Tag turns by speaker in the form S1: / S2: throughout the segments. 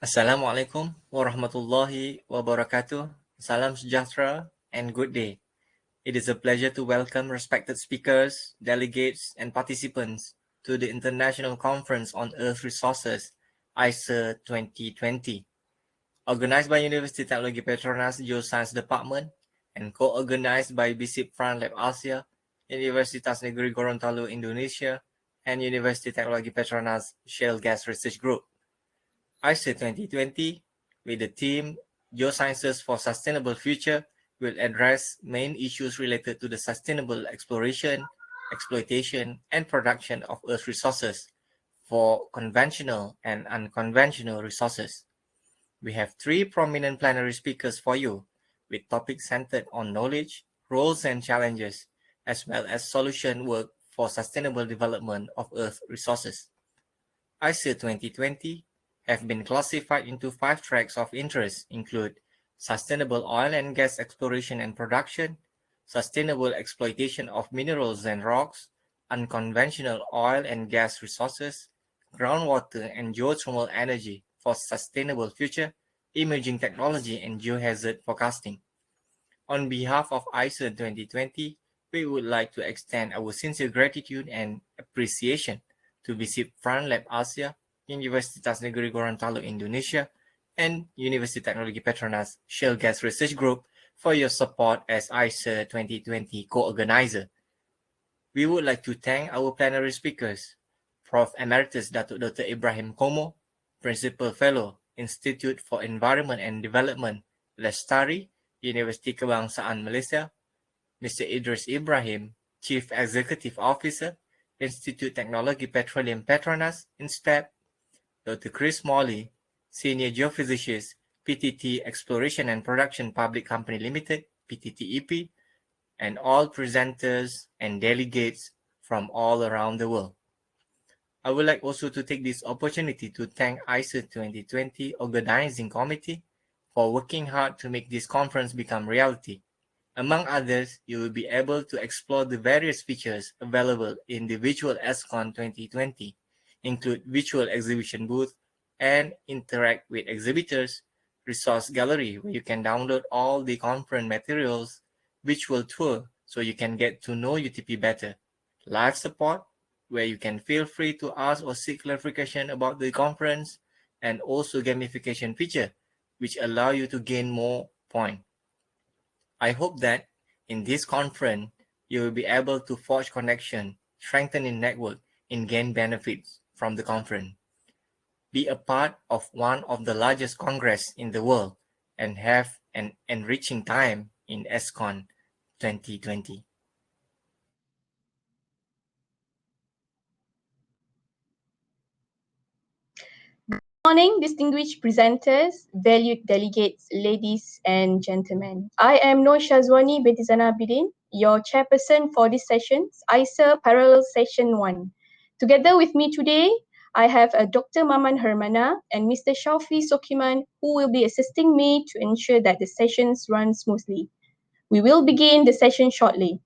S1: Assalamualaikum warahmatullahi wabarakatuh. Salam sejahtera and good day. It is a pleasure to welcome respected speakers, delegates, and participants to the International Conference on Earth Resources, Icer 2020, organized by University Teknologi Petronas Geoscience Department and co-organized by Icer Lab Asia, Universitas Negeri Gorontalo, Indonesia, and University Teknologi Petronas Shale Gas Research Group. Icer 2020, with the theme Geosciences for Sustainable Future, will address main issues related to the sustainable exploration, exploitation, and production of Earth resources for conventional and unconventional resources. We have three prominent plenary speakers for you, with topics centered on knowledge, roles and challenges, as well as solution work for sustainable development of Earth resources. Icer 2020 have been classified into 5 tracks of interest include sustainable oil and gas exploration and production, sustainable exploitation of minerals and rocks, unconventional oil and gas resources, groundwater and geothermal energy for sustainable future, emerging technology and geohazard forecasting. On behalf of Icer 2020, we would like to extend our sincere gratitude and appreciation to Icer Lab Asia, Universitas Negeri Gorontalo, Indonesia, and University Teknologi Petronas Shale Gas Research Group for your support as Icer 2020 co-organizer. We would like to thank our plenary speakers, Prof. Emeritus Datuk Dr. Ibrahim Komo, Principal Fellow, Institute for Environment and Development, Lestari, Universiti Kebangsaan Malaysia, Mr. Idris Ibrahim, Chief Executive Officer, Institute Teknologi Petroleum Petronas, INSPEP, Dr. Chris Morley, Senior Geophysicist, PTT Exploration and Production Public Company Limited, PTTEP, and all presenters and delegates from all around the world. I would like also to take this opportunity to thank Icer 2020 Organizing Committee for working hard to make this conference become reality. Among others, you will be able to explore the various features available in the virtual ESCON 2020, include virtual exhibition booth, and interact with exhibitors, resource gallery where you can download all the conference materials, virtual tour so you can get to know UTP better, live support where you can feel free to ask or seek clarification about the conference, and also gamification feature which allow you to gain more points. I hope that in this conference, you will be able to forge connection, strengthen in network, and gain benefits from the conference. Be a part of one of the largest congress in the world and have an enriching time in ESCON 2020.
S2: Morning, distinguished presenters, valued delegates, ladies and gentlemen. I am Noor Shazwani binti Zana Abidin, your chairperson for this session's Icer Parallel Session 1. Together with me today, I have Dr. Maman Hermana and Mr. Shaufi Sokiman, who will be assisting me to ensure that the sessions run smoothly. We will begin the session shortly.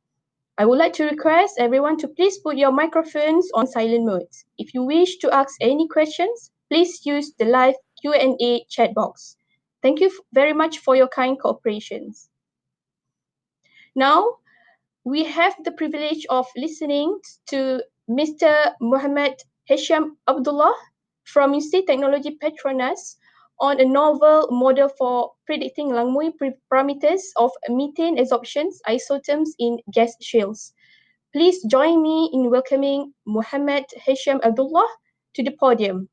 S2: I would like to request everyone to please put your microphones on silent mode. If you wish to ask any questions, please use the live Q&A chat box. Thank you very much for your kind cooperations. Now, we have the privilege of listening to Mr. Muhammad Hisham Abdullah from University Technology Petronas on a novel model for predicting Langmuir parameters of methane absorptions isotherms in gas shales. Please join me in welcoming Muhammad Hisham Abdullah to the podium.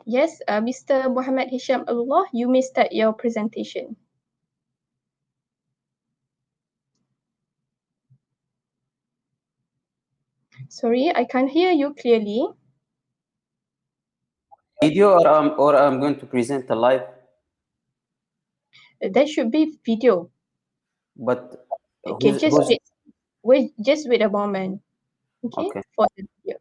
S2: Yes, Mr. Muhammad Hisham Abdullah, you may start your presentation. Sorry, I can't hear you clearly.
S3: Video, or I'm going to present a live,
S2: There should be video.
S3: but
S2: Okay, just
S3: who's
S2: wait a moment. Okay,
S3: okay?
S2: for the video.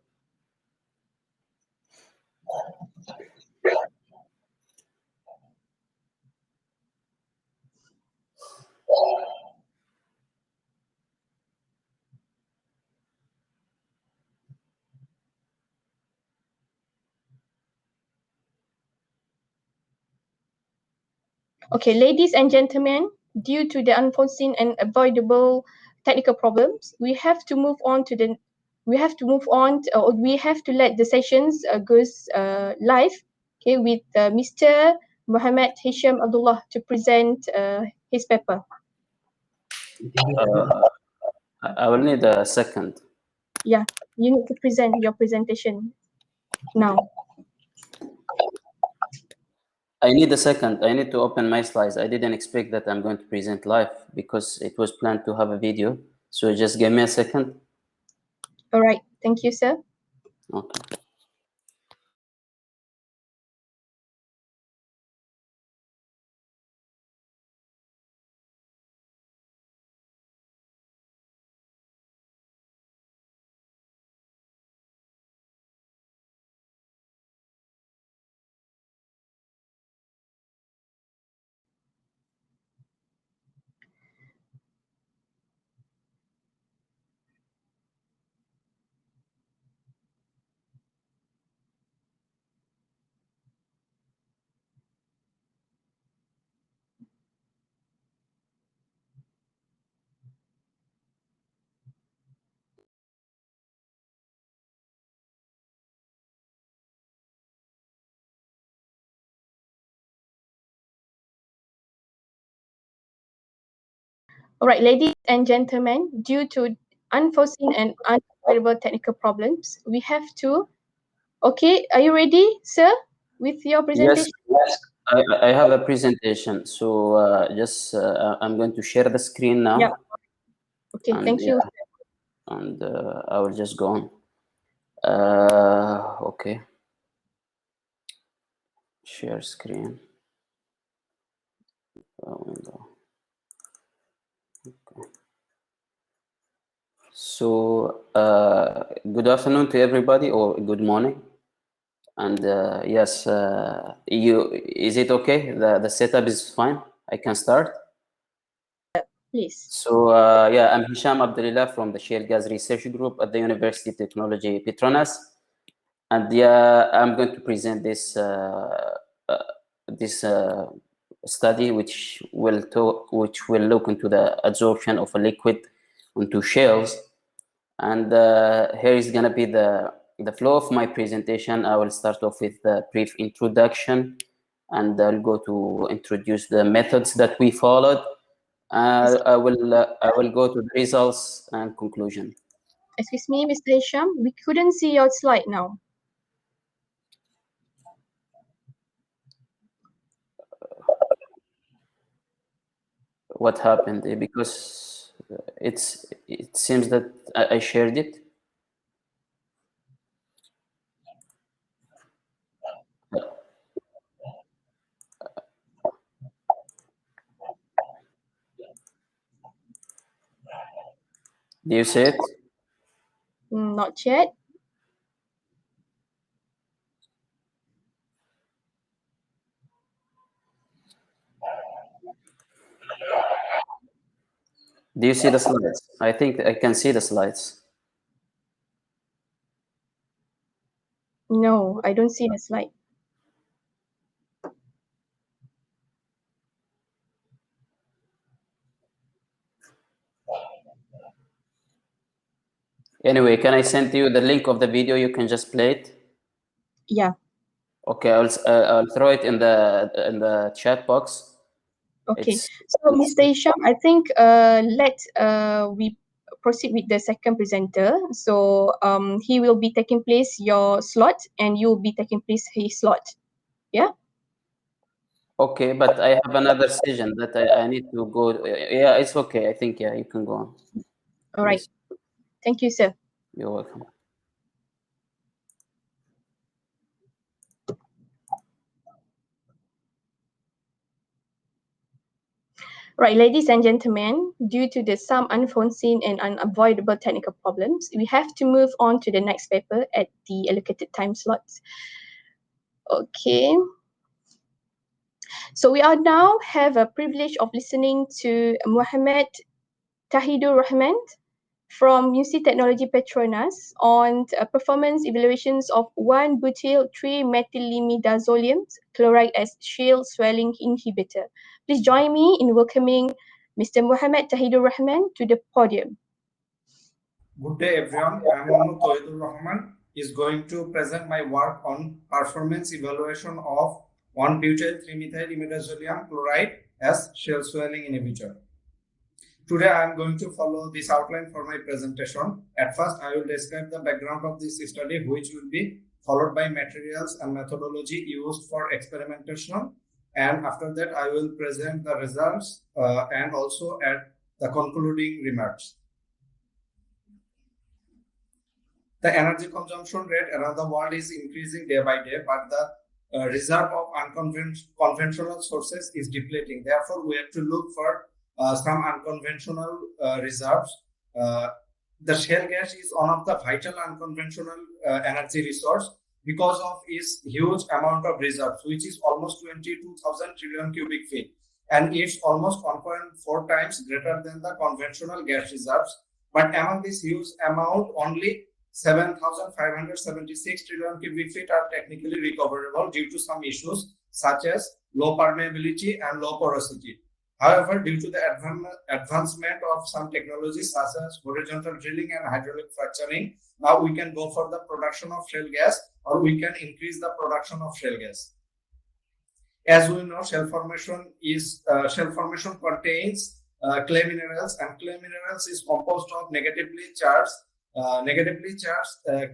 S2: Okay, ladies and gentlemen, due to the unforeseen and avoidable technical problems, we have to move on to the we have to move on to, or we have to let the sessions goes live, okay, with Mr. Muhammad Hisham Abdullah to present his paper.
S3: I will need a second.
S2: Yeah, you need to present your presentation now.
S3: I need a second. I need to open my slides. I didn't expect that I'm going to present live because it was planned to have a video. So just give me a second.
S2: All right, thank you, sir.
S3: Okay.
S2: All right, ladies and gentlemen, due to unforeseen and unavoidable technical problems, we have to. Okay, are you ready, sir, with your
S3: Yes,
S2: presentation?
S3: I have a presentation. So just I'm going to share the screen
S2: Yeah.
S3: now,
S2: Okay,
S3: and
S2: thank you.
S3: yeah, and I will just go on. Okay, share screen. Window. Okay. So good afternoon to everybody, or good morning. And yes, is it okay? The setup is fine. I can start.
S2: Please.
S3: So yeah, I'm Hisham Abdulillah from the Shale Gas Research Group at the University of Technology Petronas, and yeah, I'm going to present uh, this study, which will look into the absorption of a liquid onto shales. And here is gonna be the flow of my presentation. I will start off with a brief introduction, and I'll go to introduce the methods that we followed. I will go to the results and conclusion.
S2: Excuse me, Mr. Hisham, we couldn't see your slide now.
S3: What happened? Because it seems that I shared it. Do you see it?
S2: Not yet.
S3: Do you see the slides? I think I can see the slides.
S2: No, I don't see the slide.
S3: Anyway, can I send you the link of the video? You can just play it.
S2: Yeah.
S3: Okay, I'll throw it in the chat box.
S2: Okay.
S3: It's
S2: So, Mr. Hisham, I think let we proceed with the second presenter. So he will be taking place your slot, and you will be taking place his slot. Yeah.
S3: okay, but I have another session that I need to go. Yeah, it's okay. I think yeah, you can go on,
S2: All right.
S3: please.
S2: Thank you, sir.
S3: You're welcome.
S2: Right, ladies and gentlemen, due to some unforeseen and unavoidable technical problems, we have to move on to the next paper at the allocated time slots. Okay. So we are now have a privilege of listening to Mohammed Tahidur Rahman from UC Technology Petronas on performance evaluations of 1-butyl-3-methylimidazoleum chloride as shale swelling inhibitor. Please join me in welcoming Mr. Mohammed Tahidur Rahman to the podium.
S4: Good day everyone, I am Mohammed Tahidur Rahman is going to present my work on performance evaluation of 1-butyl-3-methyl-imidazoleum chloride as shale swelling inhibitor. Today I am going to follow this outline for my presentation. At first I will describe the background of this study, which will be followed by materials and methodology used for experimentation, and after that I will present the results and also add the concluding remarks. The energy consumption rate around the world is increasing day by day, but the reserve of unconventional sources is depleting. Therefore, we have to look for some unconventional reserves. The shale gas is one of the vital unconventional energy resource because of its huge amount of reserves, which is almost 22,000 trillion cubic feet, and it's almost 1.4 times greater than the conventional gas reserves. But among this huge amount, only 7,576 trillion cubic feet are technically recoverable due to some issues such as low permeability and low porosity. However, due to the advancement of some technologies such as horizontal drilling and hydraulic fracturing, now we can go for the production of shale gas, or we can increase the production of shale gas. As we know, shale formation contains clay minerals, and clay minerals is composed of negatively charged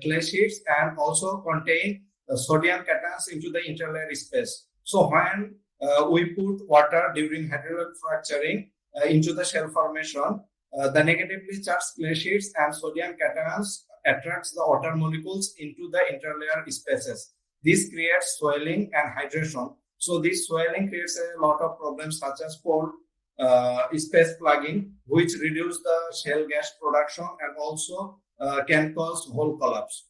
S4: clay sheets and also contain sodium cations into the interlayer space. So when we put water during hydraulic fracturing into the shale formation, the negatively charged clay sheets and sodium cations attracts the water molecules into the interlayer spaces. This creates swelling and hydration. So this swelling creates a lot of problems such as pore space plugging, which reduce the shale gas production and also can cause hole collapse.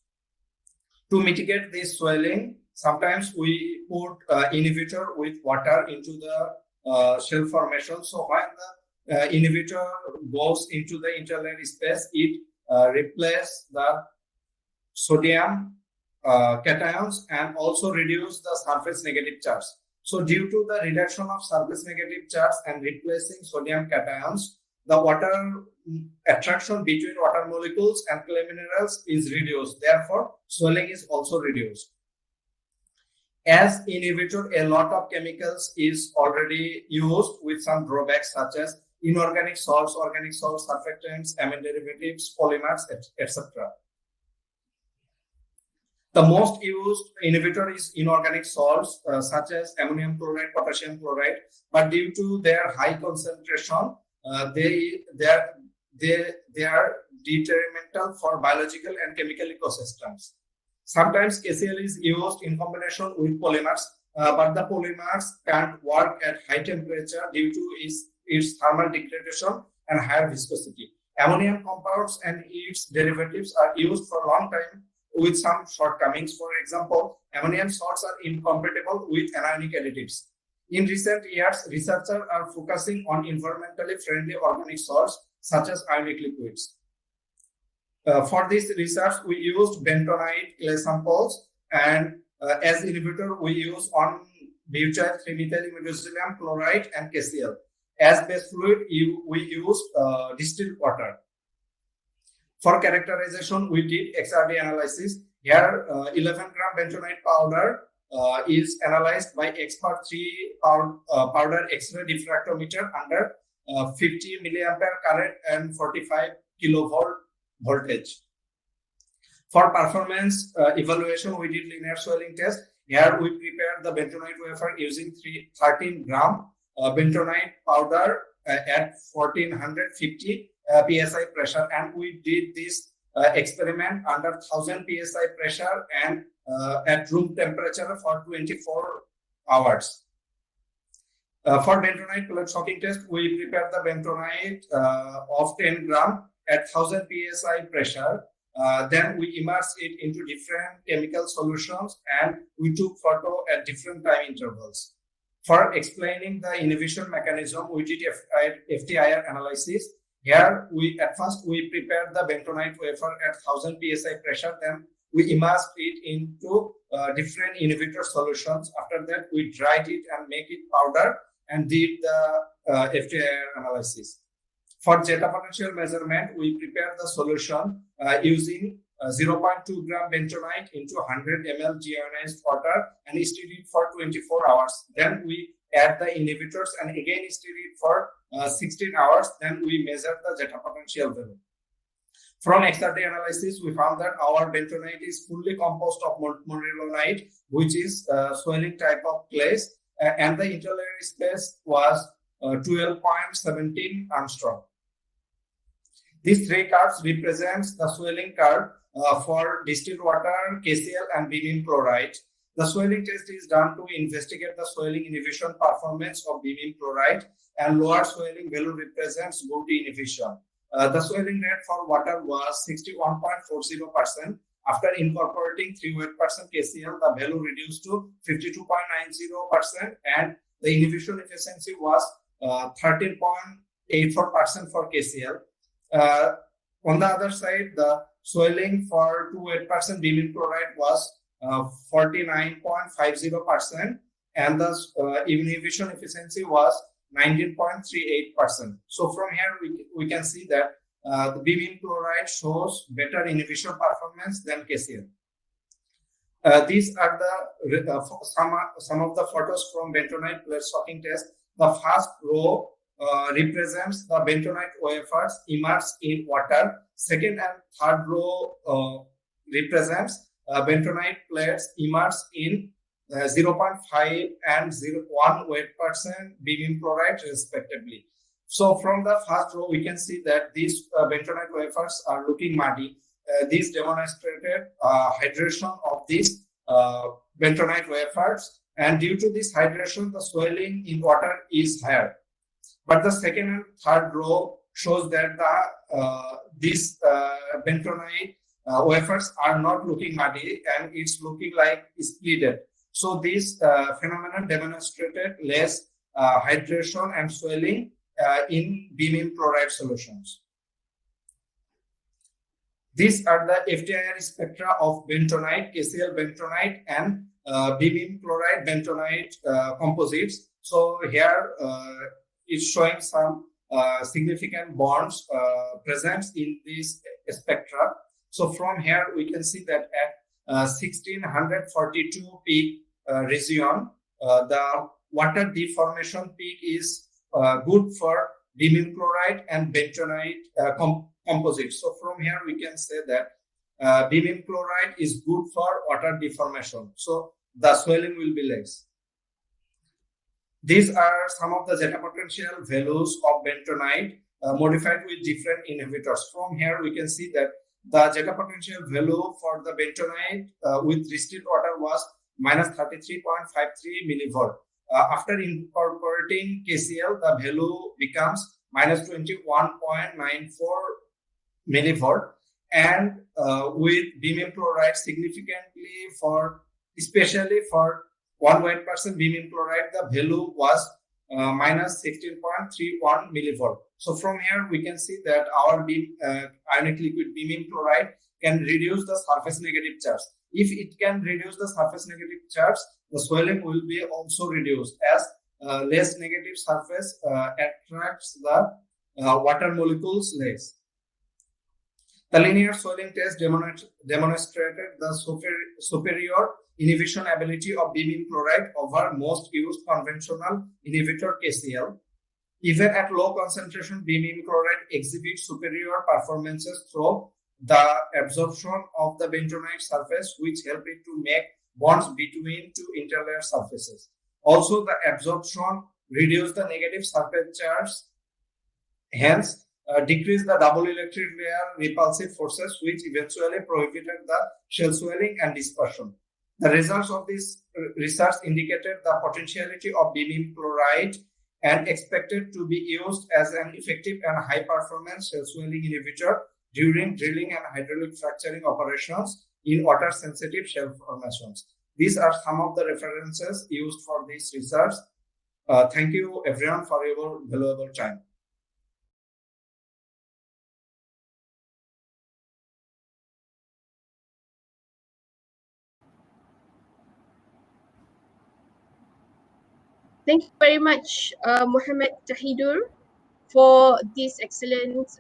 S4: To mitigate this swelling, sometimes we put inhibitor with water into the shale formation. So when the inhibitor goes into the interlayer space, it replaces the sodium cations and also reduce the surface negative charge. So due to the reduction of surface negative charge and replacing sodium cations, the water attraction between water molecules and clay minerals is reduced. Therefore, swelling is also reduced. As inhibitor, a lot of chemicals is already used with some drawbacks such as inorganic salts, organic salts, surfactants, amine derivatives, polymers, etc. The most used inhibitor is inorganic salts such as ammonium chloride, potassium chloride, but due to their high concentration, they are detrimental for biological and chemical ecosystems. Sometimes KCl is used in combination with polymers, but the polymers can't work at high temperature due to its thermal degradation and higher viscosity. Ammonium compounds and its derivatives are used for a long time with some shortcomings. For example, ammonium salts are incompatible with anionic additives. In recent years, researchers are focusing on environmentally friendly organic salts such as ionic liquids. For this research, we used bentonite clay samples, and as inhibitor, we use 1-butyl-3-methyl-imidazoleum chloride and KCl. As base fluid, we use distilled water. For characterization, we did XRD analysis. Here, 11-gram bentonite powder is analyzed by expert 3 powder X-ray diffractometer under 50 milliampere current and 45 kilovolt voltage. For performance evaluation, we did linear swelling test. Here we prepared the bentonite wafer using 13 gram bentonite powder at 1450 psi pressure, and we did this experiment under 1000 psi pressure and at room temperature for 24 hours. For bentonite pellet shocking test, we prepare the bentonite of 10 gram at 1000 psi pressure. Then we immerse it into different chemical solutions and we took photo at different time intervals. For explaining the inhibition mechanism, we did FTIR analysis. Here, at first we prepared the bentonite wafer at 1000 psi pressure. Then we immersed it into different inhibitor solutions. After that, we dried it and make it powder and did the FTIR analysis. For zeta potential measurement, we prepare the solution using 0.2 gram bentonite into 100 ml deionized water and stir it for 24 hours. Then we add the inhibitors and again stir it for 16 hours. Then we measure the zeta potential value. From XRD analysis, we found that our bentonite is fully composed of monilonite, which is swelling type of clays, and the interlayer space was 12.17 Armstrong. These three curves represents the swelling curve for distilled water, KCl, and bemium chloride. The swelling test is done to investigate the swelling inhibition performance of bemium chloride, and lower swelling value represents good inhibition. The swelling rate for water was 61.40%. After incorporating 3% KCl, the value reduced to 52.90%, and the inhibition efficiency was 13.84% for KCl. On the other side, the swelling for 2% bemium chloride was 49.50%, and the inhibition efficiency was 19.38%. So from here, we can see that the bemium chloride shows better inhibition performance than KCl. These are the some of the photos from bentonite pellet shocking test. The first row represents the bentonite wafers immersed in water. Second and third row represents bentonite plates immersed in 0.5 and 1% bemium chloride respectively. So from the first row, we can see that these bentonite wafers are looking muddy. This demonstrated hydration of these bentonite wafers, and due to this hydration, the swelling in water is higher. But the second and third row shows that these bentonite wafers are not looking muddy and it's looking like splitted. So this phenomenon demonstrated less hydration and swelling in bemium chloride solutions. These are the FTIR spectra of bentonite, KCl bentonite, and bemium chloride bentonite composites. So here it's showing some significant bonds present in this spectra. So from here we can see that at 1642 peak region, the water deformation peak is good for bemium chloride and bentonite composites. So from here we can say that bemium chloride is good for water deformation. So the swelling will be less. These are some of the zeta potential values of bentonite modified with different inhibitors. From here we can see that the zeta potential value for the bentonite with distilled water was minus 33.53 millivolt. After incorporating KCl, the value becomes minus 21.94 millivolt, and with bemium chloride significantly especially for 1% bemium chloride, the value was minus 16.31 millivolt. So from here we can see that our ionic liquid bemium chloride can reduce the surface negative charge. If it can reduce the surface negative charge, the swelling will be also reduced, as less negative surface attracts the water molecules less. The linear swelling test demonstrated the superior inhibition ability of bemium chloride over most used conventional inhibitor KCl. Even at low concentration, bemium chloride exhibits superior performances through the absorption of the bentonite surface, which help it to make bonds between two interlayer surfaces. Also, the absorption reduced the negative surface charge, hence decreased the double electric layer repulsive forces, which eventually prohibited the shell swelling and dispersion. The results of this research indicated the potentiality of bemium chloride and expected to be used as an effective and high-performance shell swelling inhibitor during drilling and hydraulic fracturing operations in water-sensitive shell formations. These are some of the references used for this research. Thank you, everyone, for your valuable time.
S2: Thank you very much, Mohammed Tahidur, for this excellent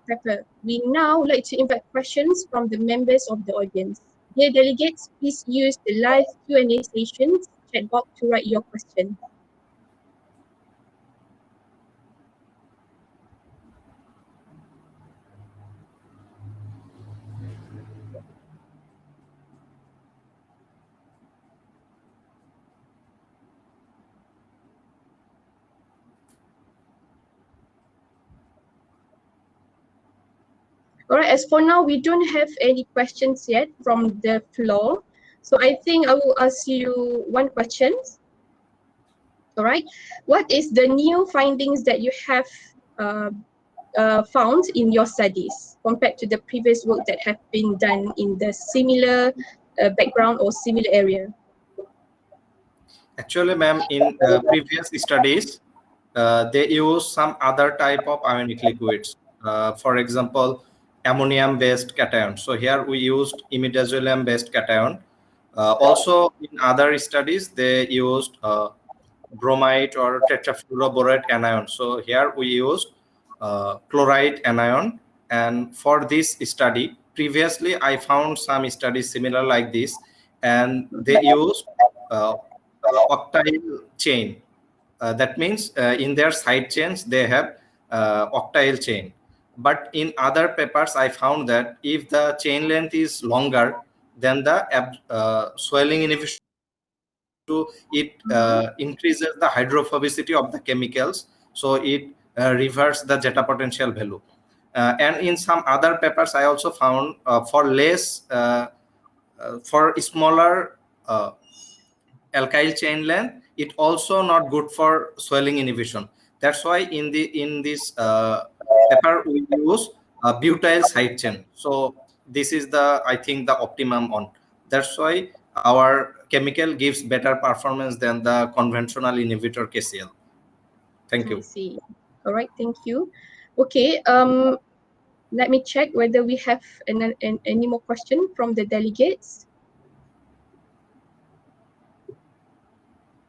S2: paper. We now like to invite questions from the members of the audience. Dear delegates, please use the live Q&A stations chat box to write your questions. All right, as for now, we don't have any questions yet from the floor. So I think I will ask you one question. All right, what is the new findings that you have found in your studies compared to the previous work that have been done in the similar background or similar area?
S4: Actually, ma'am, in previous studies, they use some other type of ionic liquids. For example, ammonium-based cation. So here we used imidazolium-based cation. Also, in other studies, they used bromide or tetrafluoroborate anion. So here we used chloride anion. And for this study, previously I found some studies similar like this, and they used octyl chain. That means in their side chains they have octyl chain. But in other papers, I found that if the chain length is longer, then the swelling inhibition to it increases the hydrophobicity of the chemicals, so it reverses the zeta potential value. And in some other papers, I also found for smaller alkyl chain length, it also not good for swelling inhibition. That's why in this paper we use butyl side chain. So this is the, I think, the optimum one. That's why our chemical gives better performance than the conventional inhibitor KCl. Thank
S2: I
S4: you.
S2: see. All right, thank you. Okay, let me check whether we have any more question from the delegates.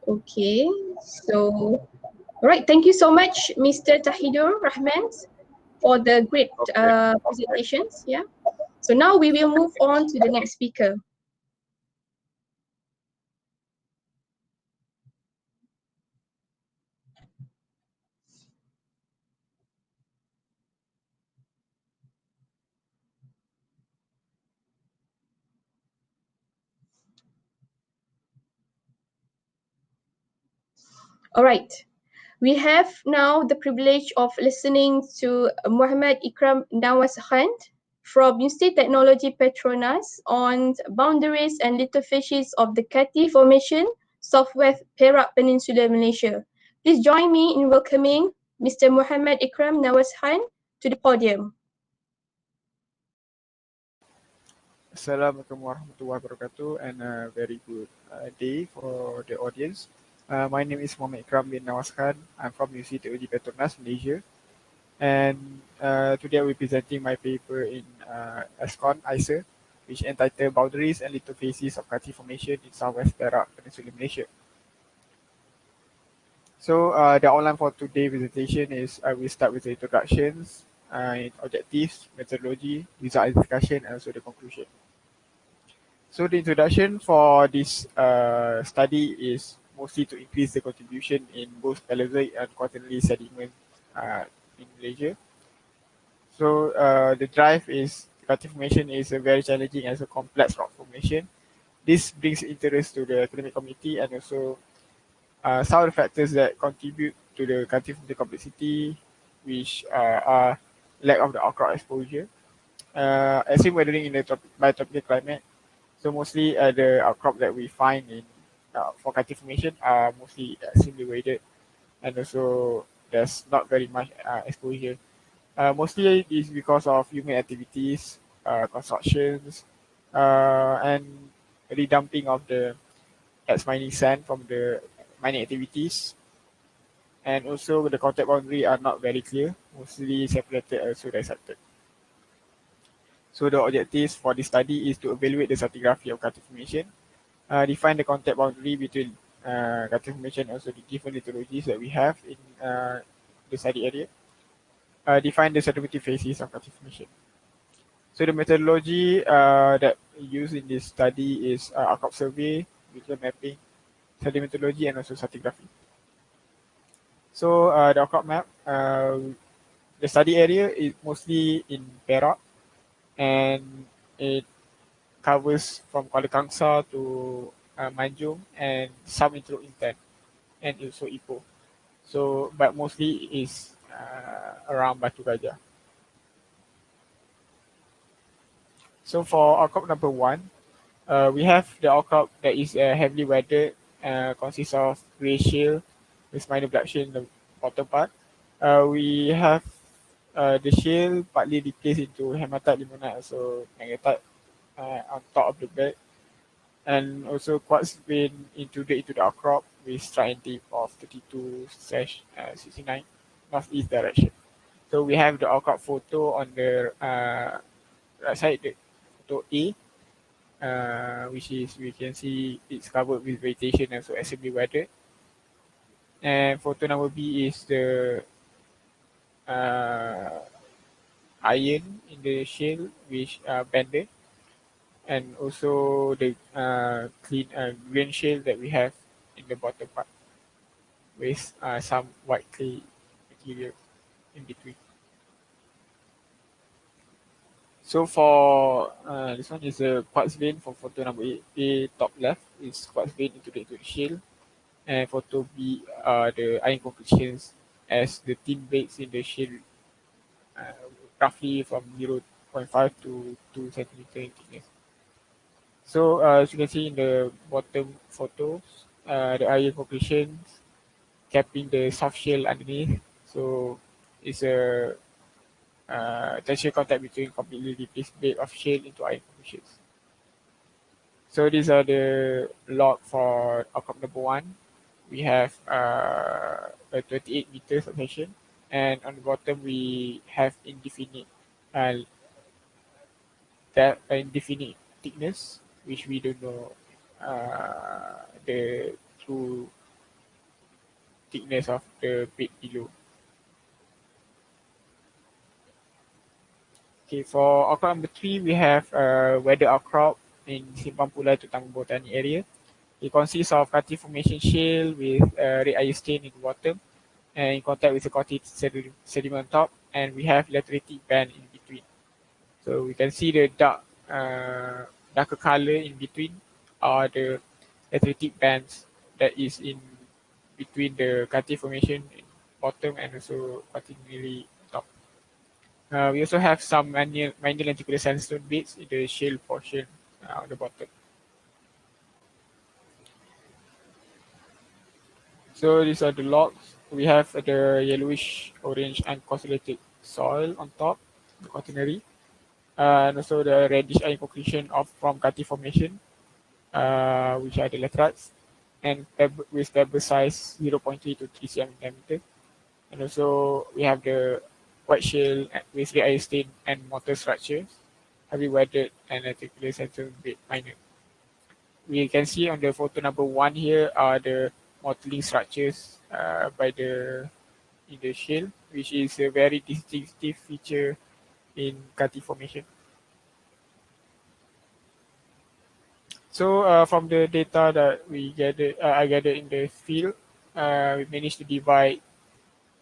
S2: Okay, so all right, thank you so much, Mr. Tahidur Rahman, for the great presentations. Yeah. So now we will move on to the next speaker. All right. We have now the privilege of listening to Muhammad Ikram Nawaz Khan from University Technology Petronas on boundaries and lithofacies of the Kati Formation, Southwest Perak Peninsula, Malaysia. Please join me in welcoming Mr. Muhammad Ikram Nawaz Khan to the podium.
S5: Assalamualaikum warahmatullahi wabarakatuh, and a very good day for the audience. My name is Muhammad Ikram bin Nawaz Khan. I'm from University Technology Petronas, Malaysia. And today I'll be presenting my paper in ESCON, Icer, which entitled Boundaries and Lithofacies of Kati Formation in Southwest Perak Peninsula, Malaysia. So the outline for today's presentation is I will start with the introductions, objectives, methodology, result discussion, and also the conclusion. So the introduction for this study is mostly to increase the contribution in both Paleozoic and Quaternary sediment in Malaysia. So the drive is Kati formation is a very challenging and a complex rock formation. This brings interest to the academic community, and also some of the factors that contribute to the Kati formation complexity, which are lack of the outcrop exposure, extreme weathering in the biotropical climate. So mostly the outcrop that we find in for Kati formation are mostly extremely weighted, and also there's not very much exposure. Mostly it is because of human activities, constructions, and redumping of the ex mining sand from the mining activities, and also the contact boundary are not very clear, mostly separated also dissected. So the objectives for this study is to evaluate the stratigraphy of Cartier formation, define the contact boundary between Cartier formation and also the different lithologies that we have in the study area, define the sedimentary phases of Cartier formation. So the methodology that used in this study is outcrop survey, visual mapping, sedimentology, and also stratigraphy. So the outcrop map, the study area is mostly in Perak, and it covers from Kuala Kangsar to Manjung and some into Intan and also Ipoh. So, but mostly is around Batu Gajah. So for outcrop number one, we have the outcrop that is heavily weathered, consists of grey shale with minor black shale in the bottom part. We have the shale partly replaced into hematite, limonite, also magnetite on top of the bed, and also quartz vein included into the outcrop with strike depth of 32/69 northeast direction. So we have the outcrop photo on the right side, the photo A, which is we can see it's covered with vegetation and so assembly weathered. And photo number B is the uh, iron in the shell which bended, and also the clean green shell that we have in the bottom part with some white clay material in between. So for this one is a quartz vein for photo number A, top left is quartz vein into the shell, and photo B are the iron concretions as the thin beds in the shell, uh, roughly from 0.5 to 2 centimeter in thickness. So as you can see in the bottom photos, the iron concretions capping the soft shell underneath. So it's a tension contact between completely replaced bed of shell into iron concretions. So these are the log for outcrop number one. We have a 28 meters of section, and on the bottom we have indefinite uh, that indefinite thickness, which we don't know the true thickness of the bed below. Okay, for outcrop number three, we have weather outcrop in Simpang Pulai to Taman Botani area. It consists of Cartier formation shale with red iron stain in the bottom and in contact with the Cartier sediment on top, and we have lateritic band in between. So we can see the darker color in between are the lateritic bands that is in between the Cartier formation in bottom and also continually top. We also have some minor lenticular sandstone bits in the shale portion on the bottom. So these are the logs. We have the yellowish orange unconsolidated soil on top, the quaternary, and also the reddish iron concretion of from Cartier formation, which are the laterites, and with pebble size 0.3 to 3 cm diameter. And also we have the white shale with the iron stain and mortar structures, heavy weathered and lenticular sandstone bit minor. We can see on the photo number one here are the mottling structures by the in the shale, which is a very distinctive feature in Cartier formation. So from the data that I gathered in the field, we managed to divide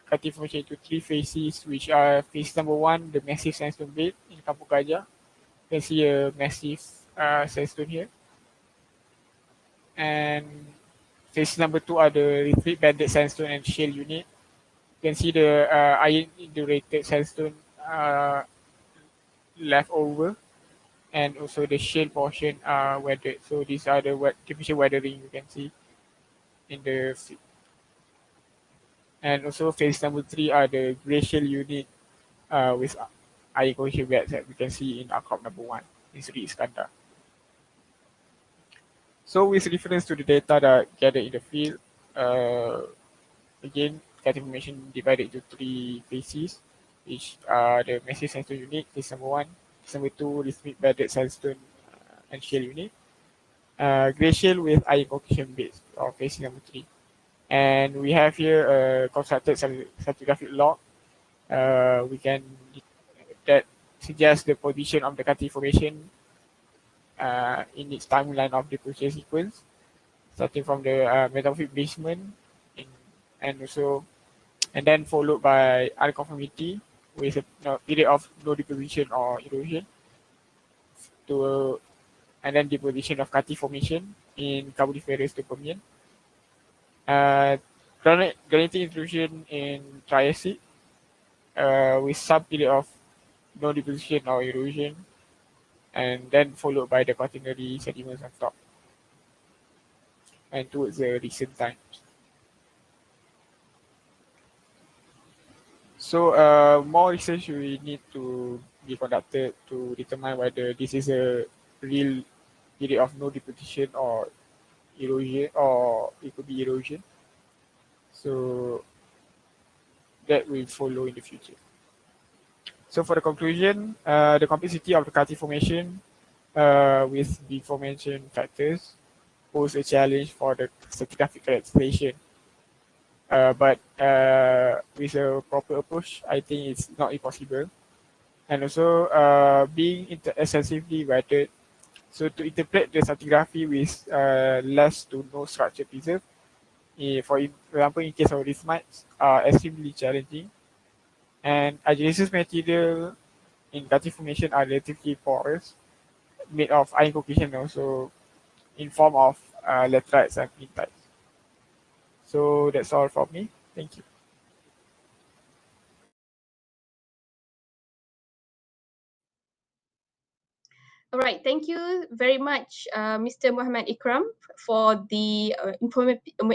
S5: Cartier formation into three phases, which are phase number one, the massive sandstone bed in Kampung Gajah. You can see a massive sandstone here. And phase number two are the retreat banded sandstone and shale unit. You can see the iron indurated sandstone left over, and also the shale portion are weathered. So these are the artificial weathering you can see in the And also phase number 3 are the glacial unit with iron cohesion beds that we can see in outcrop number 1 in Sri Iskandar. So with reference to the data that gathered in the field, again, Kati formation divided into 3 phases, which are the massive sandstone unit, phase number 1, phase number 2, rhythmic bedded sandstone and shale unit, glacial with iron cohesion beds, or phase number 3. And we have here a constructed stratigraphic log. We can that suggests the position of the Kati formation in its timeline of the process sequence, starting from the metamorphic basement, in, and then followed by unconformity with a period of no deposition or erosion, to and then deposition of Kati formation in Carboniferous to Permian. Granitic intrusion in Triassic with some period of no deposition or erosion, and then followed by the quaternary sediments on top and towards the recent times. So more research we need to be conducted to determine whether this is a real period of no deposition or erosion, or it could be erosion. So that will follow in the future. So for the conclusion, the complexity of the Kati formation with the aforementioned factors pose a challenge for the stratigraphic calculation. But with a proper approach, I think it's not impossible. And also being extensively weathered, so to interpret the stratigraphy with less to no structure preserved, for example, in case of rhythmites, are extremely challenging. And adjacent material in Kati formation are relatively porous, made of iron cohesion, also in form of laterites and pegmatites. So that's all from me. Thank you.
S2: All right, thank you very much, Mr. Muhammad Ikram, for the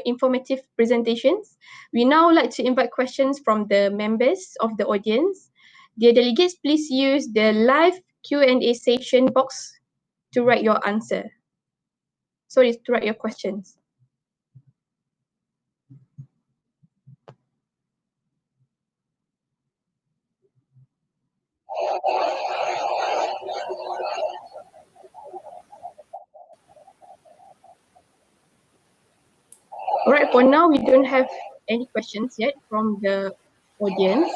S2: informative presentations. We now like to invite questions from the members of the audience. Dear delegates, please use the live Q&A session box to write your answer. Sorry, to write your questions. All right, for now, we don't have any questions yet from the audience.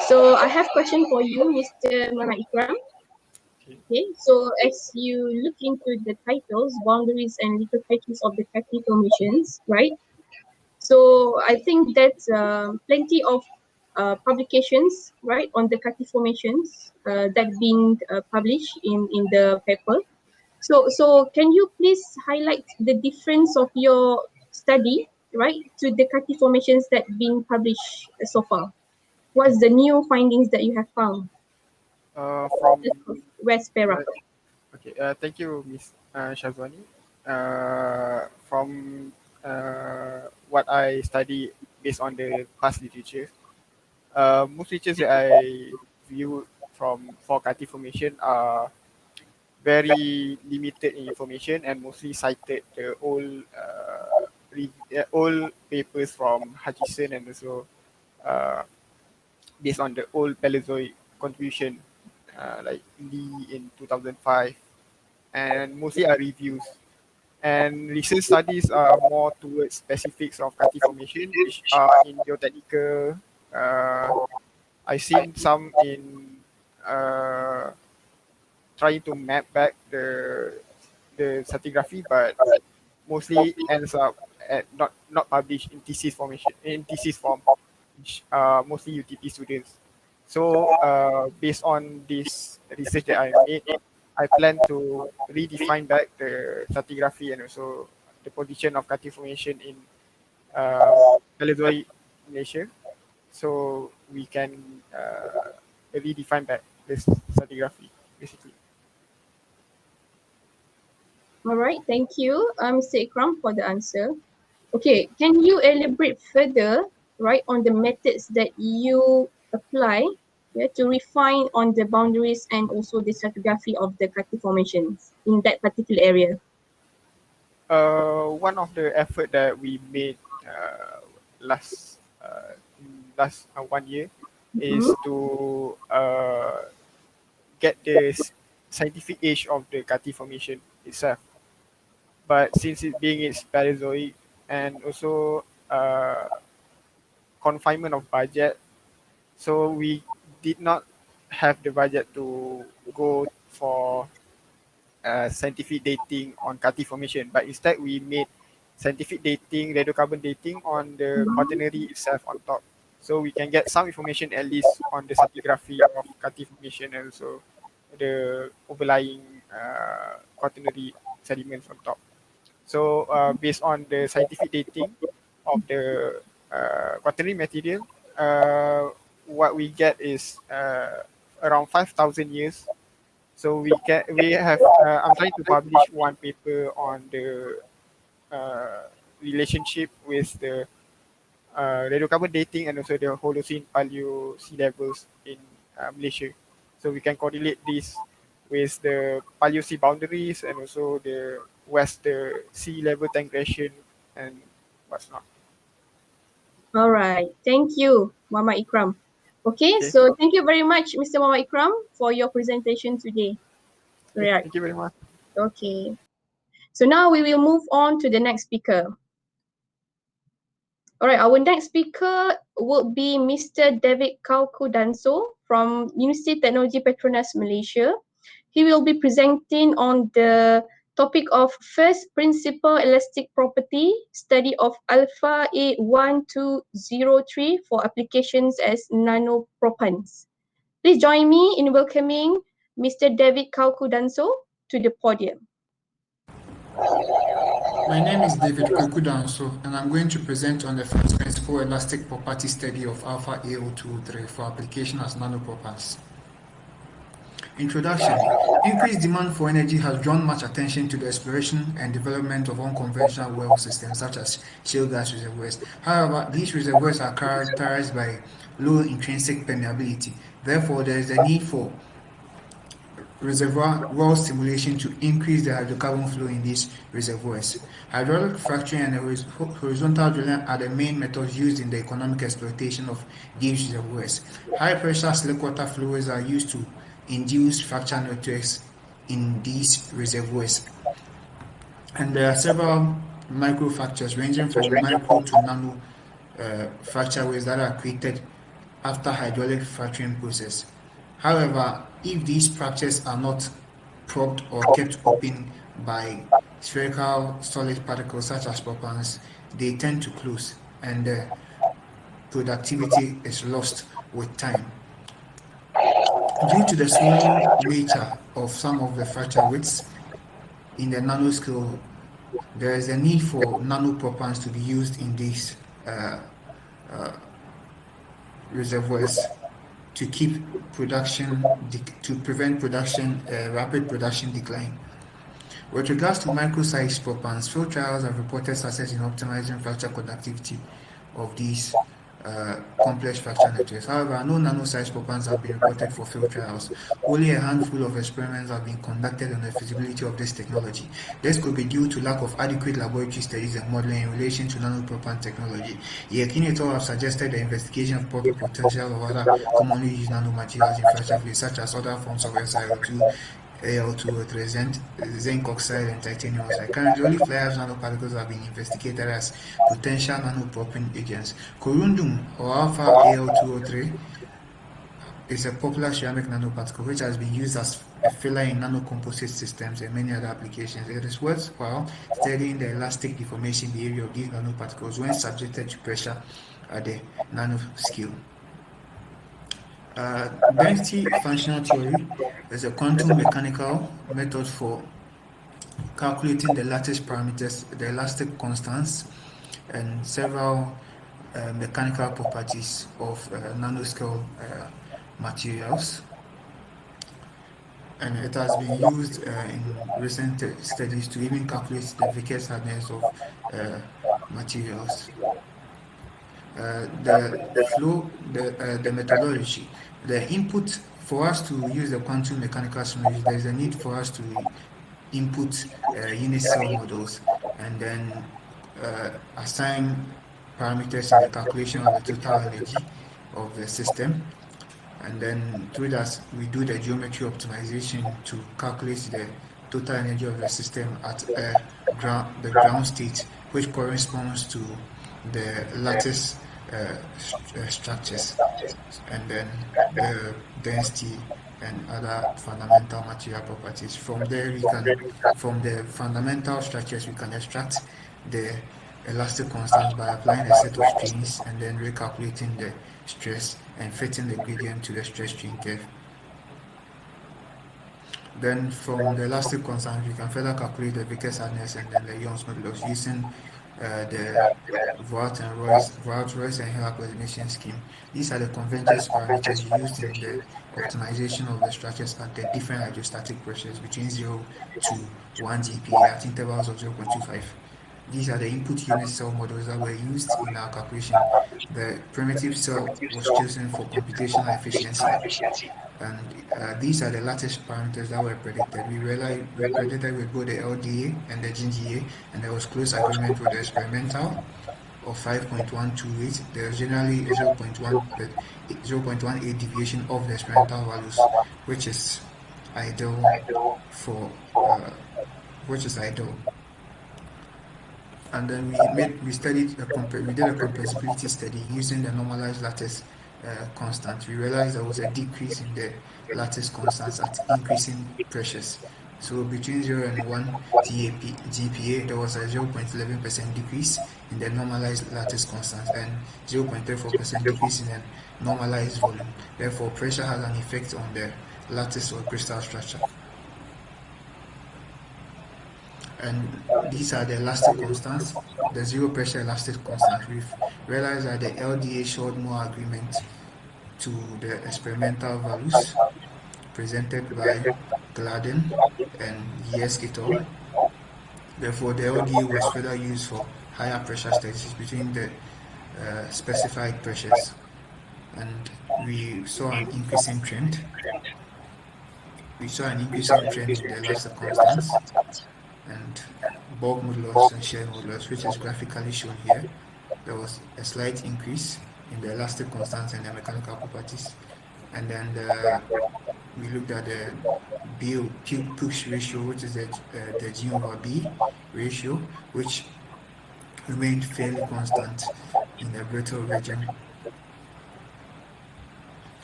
S2: So I have question for you, Mr. Muhammad Ikram. Okay, so as you look into the titles, boundaries and legal titles of the Kati formations, right? So I think that's plenty of publications, right, on the Kati formations that been published in the paper. So can you please highlight the difference of your study, right, to the Kati formations that been published so far? What's the new findings that you have found?
S5: From
S2: West Perak.
S5: Okay, thank you, Ms. Shazwani. From what I study based on the past literature, most literature that I view from for Kati formation are very limited in information and mostly cited the old papers from Hutchison, and also uh, based on the old Paleozoic contribution like Lee in 2005, and mostly are reviews. And recent studies are more towards specifics of Kati formation, which are in geotechnical. I've seen some in trying to map back the stratigraphy, but mostly ends up at not published in thesis formation in thesis form, which are mostly UTP students. So based on this research that I made, I plan to redefine back the stratigraphy and also the position of Kati formation in Paleozoic Malaysia, so we can redefine back this stratigraphy basically.
S2: All right, thank you, Mr. Ikram, for the answer. Okay, can you elaborate further right, on the methods that you apply, yeah, to refine on the boundaries and also the stratigraphy of the Kati formations in that particular area?
S5: One of the effort that we made last last 1 year
S2: Mhm.
S5: is to get the scientific age of the Kati formation itself. But since it being its Paleozoic and also confinement of budget, so we did not have the budget to go for scientific dating on Kati formation, but instead we made scientific dating, radiocarbon dating on the quaternary itself on top. So we can get some information at least on the stratigraphy of Kati formation and also the overlying quaternary sediments on top. So based on the scientific dating of the quaternary material, what we get is around 5,000 years. So we have I'm trying to publish one paper on the relationship with the radiocarbon dating and also the Holocene Paleo sea levels in Malaysia. So we can correlate this with the Paleo sea boundaries and also the west the sea level transgression and what's not.
S2: All right. Thank you, Mama Ikram. Okay,
S5: Okay.
S2: so thank you very much, Mr. Mama Ikram, for your presentation today.
S5: Okay.
S2: Right.
S5: Thank you very much.
S2: Okay. So now we will move on to the next speaker. All right, our next speaker will be Mr. David Kauku Danso from University Technology Petronas Malaysia. He will be presenting on the topic of first principle elastic property, study of alpha A1203 for applications as nanopropans. Please join me in welcoming Mr. David Kauku Danso to the podium.
S6: My name is David Kwekudanso, and I'm going to present on the first principle elastic property study of alpha AO203 for application as nanopropans. Introduction. Increased demand for energy has drawn much attention to the exploration and development of unconventional well systems such as shale gas reservoirs. However, these reservoirs are characterized by low intrinsic permeability. Therefore, there is a need for reservoir well stimulation to increase the hydrocarbon flow in these reservoirs. Hydraulic fracturing and horizontal drilling are the main methods used in the economic exploitation of these reservoirs. High pressure slickwater flows are used to induce fracture networks in these reservoirs. And there are several microfractures ranging from micro to nano fracture waves that are created after hydraulic fracturing process. However, if these fractures are not propped or kept open by spherical solid particles such as propans, they tend to close and the productivity is lost with time. Due to the small nature of some of the fracture widths in the nanoscale, there is a need for nanopropans to be used in these uh, reservoirs to keep production to prevent production rapid production decline. With regards to micro-sized propans, field trials have reported success in optimizing fracture conductivity of these complex fracture networks. However, no nano-sized propans have been reported for field trials. Only a handful of experiments have been conducted on the feasibility of this technology. This could be due to lack of adequate laboratory studies and modeling in relation to nanopropan technology. Yekin et al. Have suggested the investigation of profit potential of other commonly used nanomaterials in fracture fluids, such as other forms of SiO2, Al2O3, zinc oxide, and titanium oxide. Currently, only fly ash nanoparticles have been investigated as potential nanopropane agents. Corundum, or alpha Al2O3, is a popular ceramic nanoparticle which has been used as a filler in nanocomposite systems and many other applications. It is worthwhile studying the elastic deformation behavior of these nanoparticles when subjected to pressure at the nanoscale. Density functional theory is a quantum mechanical method for calculating the lattice parameters, the elastic constants, and several mechanical properties of nanoscale materials. And it has been used in recent studies to even calculate the Vickers hardness of materials. The methodology, the input for us to use the quantum mechanical simulation, there's a need for us to input unit cell models and then assign parameters in the calculation of the total energy of the system, and then through that we do the geometry optimization to calculate the total energy of the system at the ground state, which corresponds to the lattice structures, and then the density and other fundamental material properties. From there we can, from the fundamental structures, we can extract the elastic constants by applying a set of strains and then recalculating the stress and fitting the gradient to the stress strain curve. Then from the elastic constants, we can further calculate the Vickers hardness and then the Young's modulus using the Voigt-Royce and Hill approximation scheme. These are the convergence parameters used in the optimization of the structures at the different hydrostatic pressures between 0 to 1 GPa at intervals of 0.25. These are the input unit cell models that were used in our calculation. The primitive cell was chosen for computational efficiency, and these are the lattice parameters that were predicted. We predicted with both the LDA and the GGA, and there was close agreement with the experimental of 5.128. There was generally 0.18 deviation of the experimental values, which is ideal for which is ideal. And then we did a compressibility study using the normalized lattice constant. We realized there was a decrease in the lattice constants at increasing pressures. So between 0 and 1 GPa, there was a 0.11% decrease in the normalized lattice constants and 0.34% decrease in the normalized volume. Therefore, pressure has an effect on the lattice or crystal structure. And these are the elastic constants, the zero pressure elastic constants. We've realized that the LDA showed more agreement to the experimental values presented by Gladden and Yes et al. Therefore, the LDA was further used for higher pressure statistics between the specified pressures, and we saw an increasing trend. We saw an increasing trend in the elastic constants and bulk modulus and shear modulus, which is graphically shown here. There was a slight increase in the elastic constants and the mechanical properties. And then we looked at the push ratio, which is the G over B ratio, which remained fairly constant in the brittle region.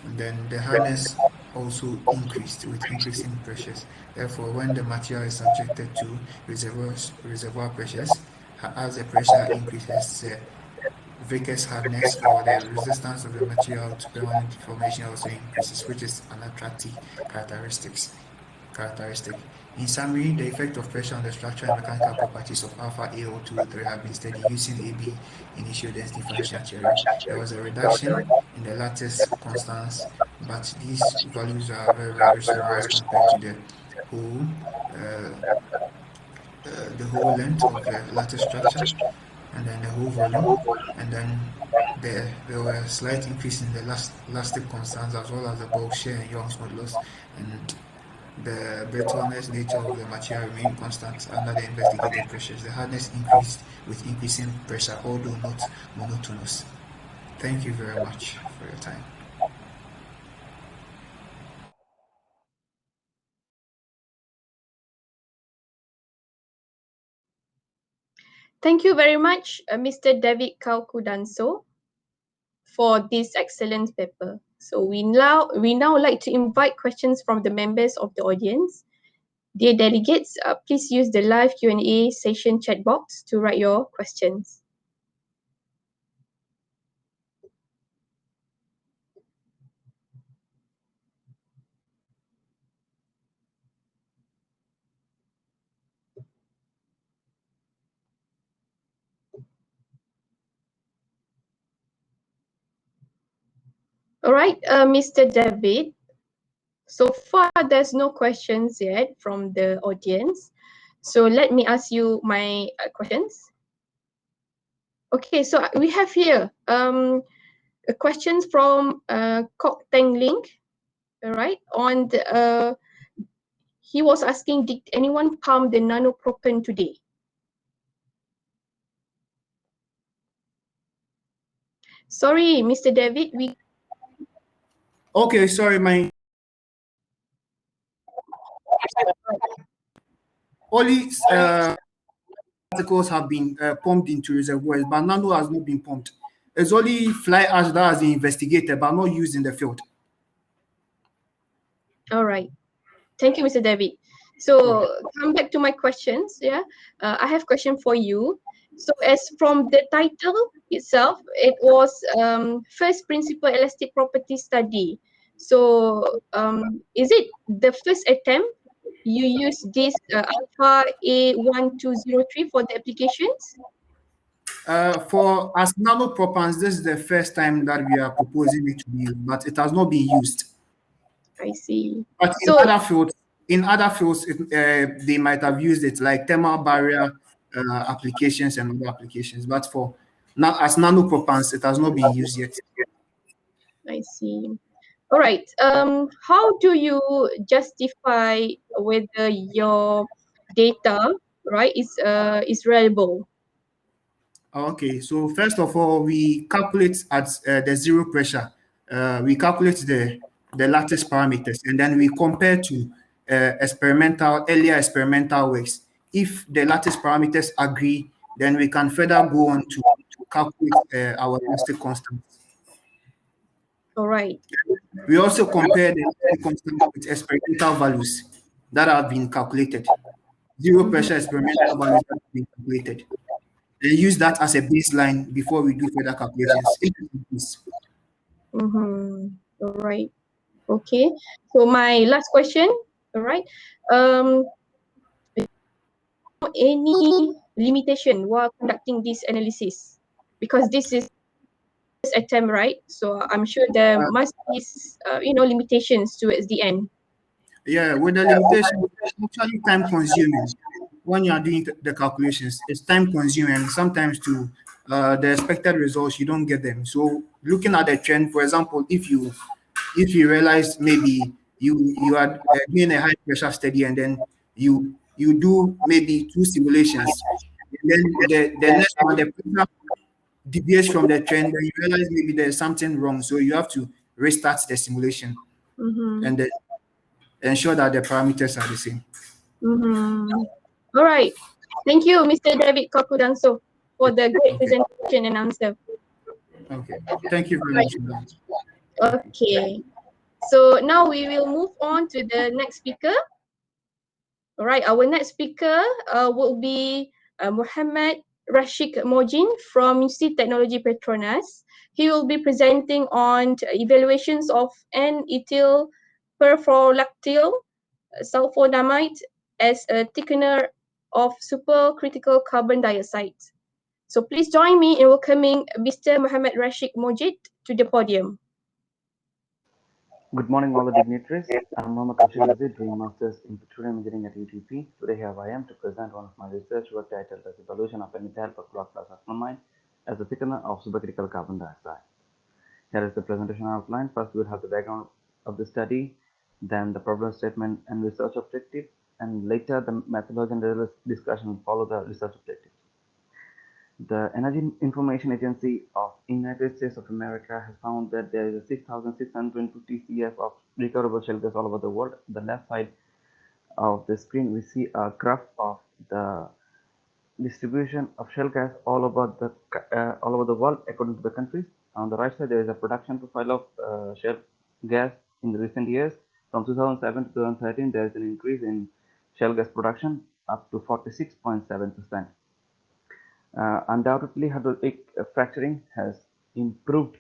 S6: And then the hardness also increased with increasing pressures. Therefore, when the material is subjected to reservoir pressures, as the pressure increases, Vickers hardness or the resistance of the material to permanent deformation also increases, which is an attractive characteristic. In summary, the effect of pressure on the structural and mechanical properties of alpha AO2O3 have been studied using AB initial density function theory. There was a reduction in the lattice constants, but these values are very, very small as compared to whole uh, the whole length of the lattice structure and then the whole volume, and then there were a slight increase in the elastic constants as well as the bulk shear and Young's modulus, and the brittleness nature of the material remained constant under the investigated pressures. The hardness increased with increasing pressure, although not monotonous. Thank you very much for your time.
S2: Thank you very much, Mr. David Kaukudanso, for this excellent paper. So we now like to invite questions from the members of the audience. Dear delegates, please use the live Q&A session chat box to write your questions. All right, Mr. David. So far, there's no questions yet from the audience. So let me ask you my questions. Okay, so we have here questions from Kok Teng Link, all right, on the, he was asking, did anyone pump the nanopropan today? Sorry, Mr. David, we
S6: Okay, sorry, my only particles have been pumped into reservoirs, but nano has not been pumped. It's only fly ash that has been investigated, but not used in the field.
S2: all right. Thank you, Mr. David. So come back to my questions. Yeah, I have question for you. So as from the title itself, it was first principle elastic property study. So is it the first attempt you use this alpha A1203 for the applications?
S6: For as nanopropans, this is the first time that we are proposing it to be used, but it has not been used.
S2: I see.
S6: But
S2: So
S6: in other fields, they might have used it like thermal barrier applications and other applications. But for now, as nanopropans, it has not been used yet.
S2: I see. All right. How do you justify whether your data, right, is reliable?
S6: Okay, so first of all, we calculate at the zero pressure. We calculate the lattice parameters, and then we compare to earlier experimental works. If the lattice parameters agree, then we can further go on to calculate our elastic constant.
S2: All right.
S6: We also compare the elastic constant with experimental values that have been calculated. Zero pressure experimental values that have been calculated. And use that as a baseline before we do further calculations.
S2: Mm-hmm. All right. Okay. So my last question. All right. Any limitation while conducting this analysis? Because this is first attempt, right? So I'm sure there must be, limitations towards the end.
S6: Yeah, with the limitation, it's actually time consuming. When you are doing the calculations, it's time consuming. And sometimes to the expected results, you don't get them. So looking at the trend, for example, if you realize maybe you are doing a high pressure study and then you do maybe two simulations, and then the next one the pressure deviates from the trend, then you realize maybe there's something wrong. So you have to restart the simulation
S2: Mm-hmm.
S6: and then ensure that the parameters are the same.
S2: Mm-hmm. All right. Thank you, Mr. David Kokudangso, for the great
S6: Okay.
S2: presentation and answer.
S6: Okay. Thank you very
S2: Right.
S6: much, madam.
S2: Okay. So now we will move on to the next speaker. All right. Our next speaker will be Muhammad Rashid Mojin from Institute Technology Petronas. He will be presenting on evaluations of N-ethyl perfluoroalkyl sulfonamide as a thickener of supercritical carbon dioxide. So please join me in welcoming Mr. Muhammad Rashid Mojid to the podium.
S7: Good morning, all the dignitaries. I'm Mohammad Rashid Mojid, doing Masters in Petroleum Engineering at UTP. Today, here I am to present one of my research work titled as Evaluation of N-ethyl perfluoroalkyl as a thickener of supercritical carbon dioxide. Here is the presentation outline. First, we'll have the background of the study, then the problem statement and research objective, and later the methodology and discussion will follow the research objective. The Energy Information Agency of United States of America has found that there is 6,620 CF of recoverable shale gas all over the world. The left side of the screen, we see a graph of the distribution of shale gas all over the world according to the countries. On the right side, there is a production profile of shale gas in the recent years. From 2007 to 2013, there is an increase in shale gas production up to 46.7%. Undoubtedly, hydraulic fracturing has improved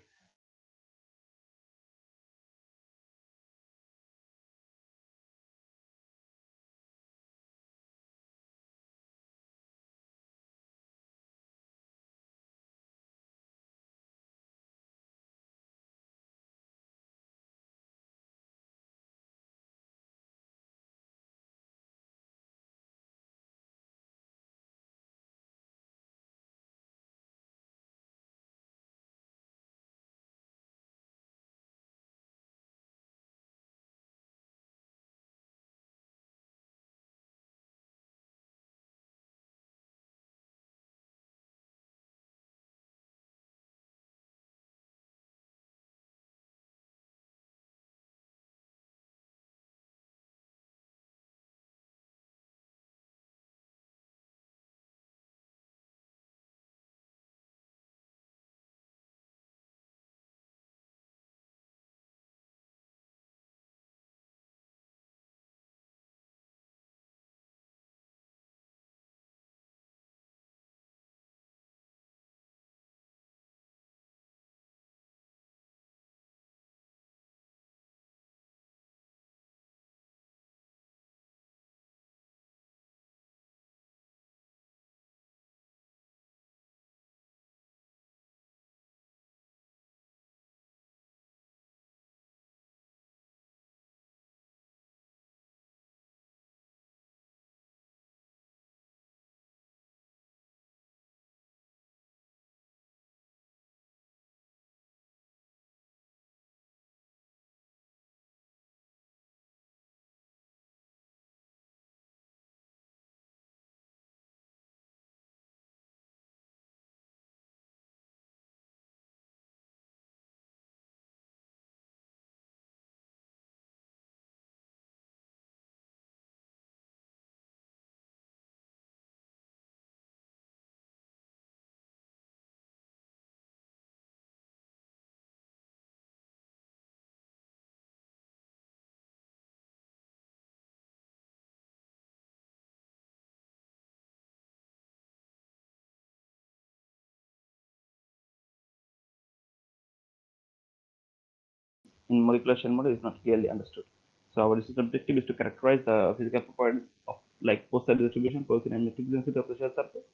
S7: in molecular shell model is not clearly understood. So our research objective is to characterize the physical properties of like post-cell distribution, porosity, and metric density of the shell surface.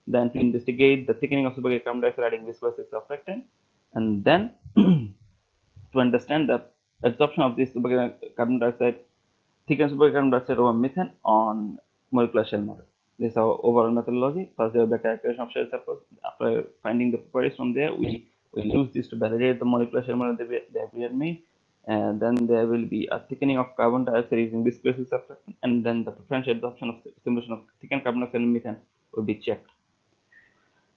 S7: Then to investigate the thickening of supercritical carbon dioxide adding viscosity surfactant, and then to understand the absorption of this supercritical carbon dioxide, thickened supercritical carbon dioxide over methane on molecular shell model. This is our overall methodology. First, there will be characterization of shell surface. After finding the properties from there, we use this to validate the molecular shell model that we have made. And then there will be a thickening of carbon dioxide using viscosity surfactant, and then the preferential absorption of simulation of thickened carbon dioxide and methane will be checked.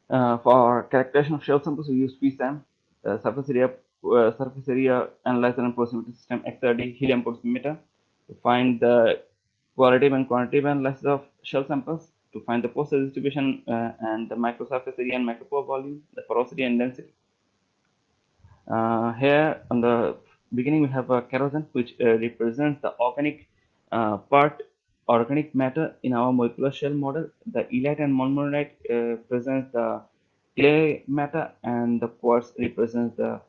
S7: For characterization of shell samples, we use PSAM, surface area analyzer and proximity system, XRD, helium potentiometer, to find the qualitative and quantitative analysis of shell samples, to find the post distribution and the microsurface area and micropore volume, the porosity and density. Here on the beginning we have a kerosene, which represents the organic part, organic matter in our molecular shell model. The elite and monmonite presents the clay matter, and the quartz represents the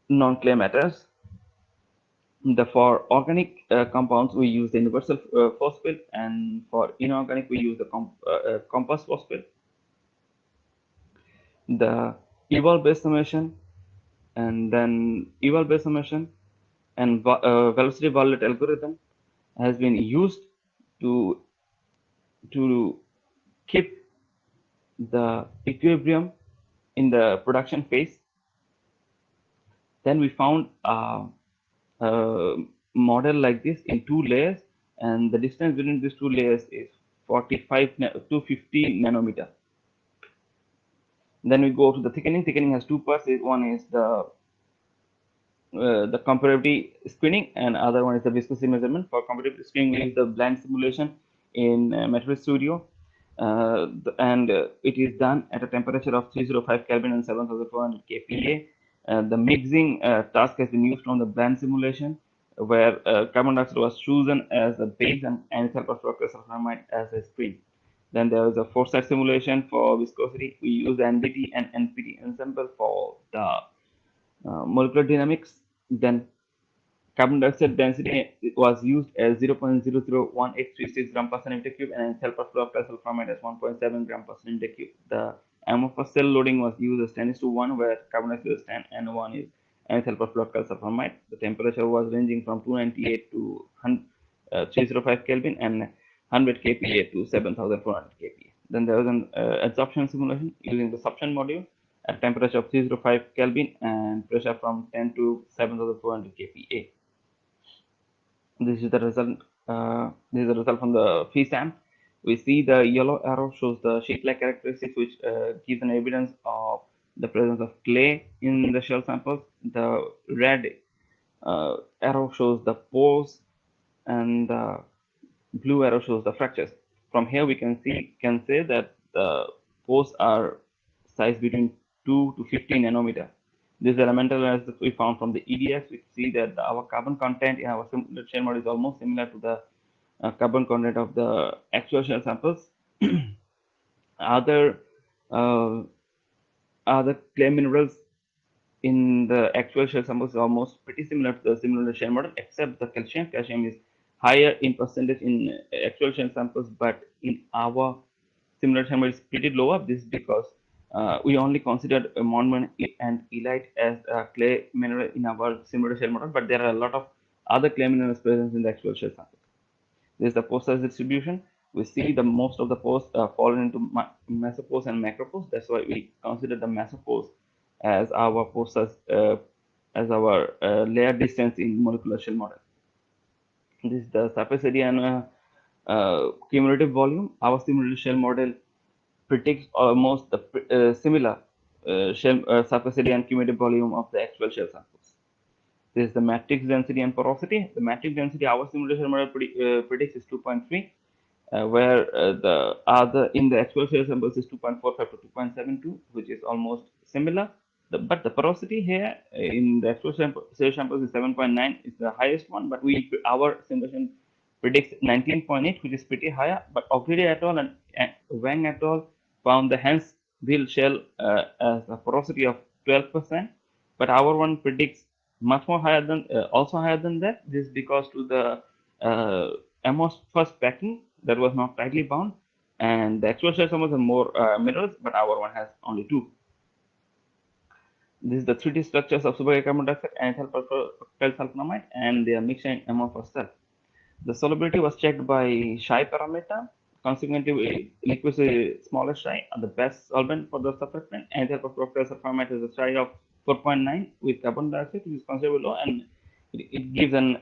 S7: non-clay matters. For organic compounds, we use the universal phosphate, and for inorganic, we use the compass phosphate. The eval-based summation, and then eval-based summation and velocity validate algorithm has been used to keep the equilibrium in the production phase. Then we found a model like this in 2 layers, and the distance between these 2 layers is 45 to 50 nanometer. Then we go to the thickening. Thickening has 2 parts. One is the comparative screening, and other one is the viscosity measurement. For comparative screening, we use the blind simulation in Metal Studio, and it is done at a temperature of 305 Kelvin and 7400 kPa. The mixing task has been used on the blind simulation, where carbon dioxide was chosen as a base and sulfur as a screen. Then there is a foresight simulation for viscosity. We use the NBT and NPT ensemble for the molecular dynamics. Then carbon dioxide density was used as 0.001836 gram per centimeter cube, and sulfur fluorosulfonamide as 1.7 gram per centimeter cube. The amorphous cell loading was used as 10:1, where carbon dioxide is 10 and 1 is sulfur fluorosulfonamide. The temperature was ranging from 298 to 305 Kelvin and 100 kPa to 7400 kPa. Then there was an absorption simulation using the suction module at temperature of 305 Kelvin and pressure from 10 to 7400 kPa. This is the result. This is the result from the PSAM. We see the yellow arrow shows the sheet-like characteristics, which gives an evidence of the presence of clay in the shell samples. The red arrow shows the pores, and the blue arrow shows the fractures. From here, we can say that the pores are size between 2 to 15 nanometer. This elemental analysis we found from the EDX. We see that our carbon content in our shell model is almost similar to the carbon content of the actual shell samples. Other clay minerals in the actual shell samples is almost pretty similar to the similar shell model, except the calcium. Calcium is higher in percentage in actual shell samples, but in our similar shell model is pretty lower. This is because we only considered monmon and elite as a clay mineral in our similar shell model, but there are a lot of other clay minerals present in the actual shell samples. This is the pore size distribution. We see the most of the pores fall into mesopores and macropores. That's why we consider the mesopores as our pore size, as our layer distance in molecular shell model. This is the surface area and cumulative volume. Our simulated shell model predicts almost the similar shell surface area and cumulative volume of the actual shell samples. This is the matrix density and porosity. The matrix density our simulation model predicts is 2.3, where the other in the actual shell samples is 2.45 to 2.72, which is almost similar. But the porosity here in the actual shell samples is 7.9, is the highest one. But our simulation predicts 19.8, which is pretty higher. But Ogilvy et al. And Wang et al. Found the Hensville shell as a porosity of 12%, but our one predicts much more higher than also higher than that. This is because to the first packing that was not tightly bound, and the actual shell was more minerals, but our one has only two. This is the 3D structures of supercritical carbon dioxide and sulfonamide and their mixture in amorphous cell. The solubility was checked by Shy parameter. Consequently, liquid is smaller Shy are the best solvent for the surfactant, and the sulfonamide is a Shy of 4.9 with carbon dioxide, which is considerably low, and it gives an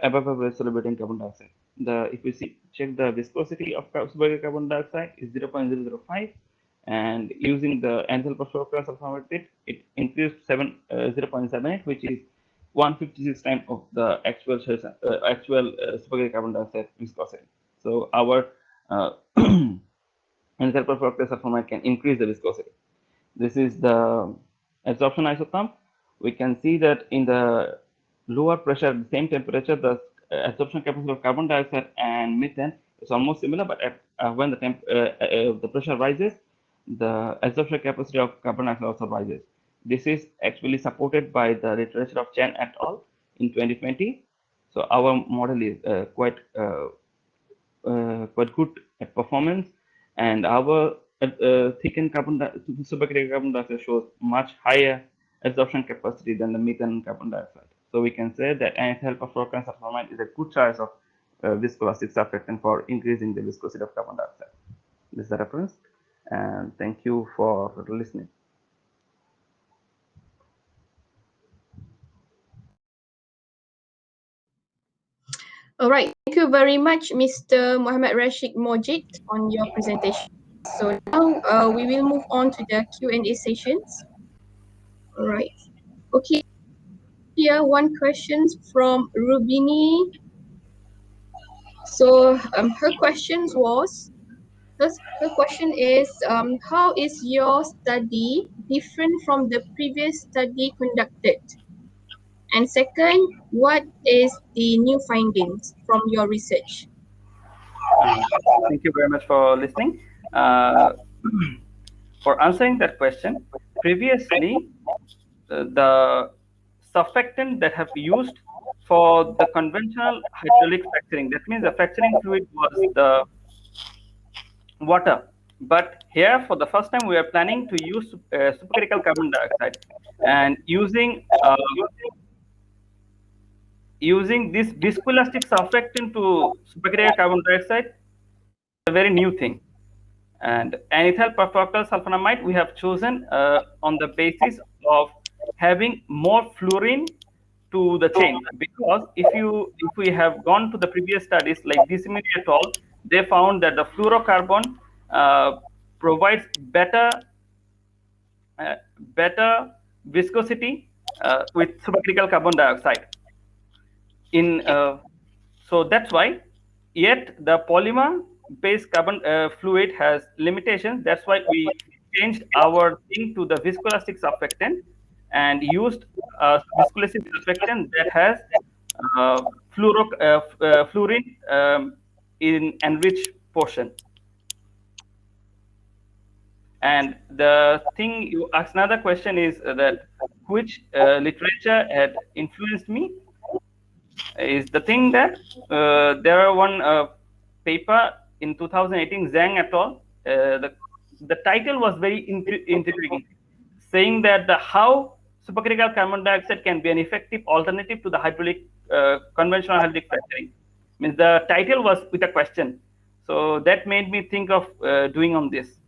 S7: above average solubility in carbon dioxide. If we check the viscosity of supercritical carbon dioxide is 0.005, and using the annual perspective sulfonamide, it increased 0.78, which is 156 times of the actual supercritical carbon dioxide viscosity. So our enthalpy factor sulfonamide can increase the viscosity. This is the absorption isotherm. We can see that in the lower pressure, at the same temperature, the absorption capacity of carbon dioxide and methane is almost similar, but when the pressure rises, the absorption capacity of carbon dioxide also rises. This is actually supported by the literature of Chen et al. In 2020. So our model is quite good at performance, and our thickened supercritical carbon dioxide shows much higher absorption capacity than the methane carbon dioxide. So we can say that anethyl perfluorocarbon sulfonamide is a good choice of viscoelastic surfactant for increasing the viscosity of carbon dioxide. This is a reference, and thank you for listening.
S2: All right. Thank you very much, Mr. Muhammad Rashid Mojid, on your presentation. So now we will move on to the Q&A sessions. All right. Okay. Here, one question from Rubini. So her question is, how is your study different from the previous study conducted? And second, what is the new findings from your research?
S7: Thank you very much for listening. For answering that question, previously the surfactant that have used for the conventional hydraulic fracturing, that means the fracturing fluid was the water. But here, for the first time, we are planning to use supercritical carbon dioxide, and using this viscoelastic surfactant to supercritical carbon dioxide is a very new thing. And anethyl perfluorocarbon sulfonamide we have chosen on the basis of having more fluorine to the chain, because if we have gone to the previous studies like Dissimini et al., they found that the fluorocarbon provides better viscosity with supercritical carbon dioxide. So that's why, yet the polymer based carbon fluid has limitations. That's why we changed our thing to the viscoelastic surfactant and used a viscoelastic surfactant that has fluorine in enriched portion. And the thing you asked, another question is that which literature had influenced me is the thing that there are one paper in 2018, Zhang et al. The title was very intriguing, saying that how supercritical carbon dioxide can be an effective alternative to the conventional hydraulic fracturing. Means the title was with a question, so that made me think of doing on this.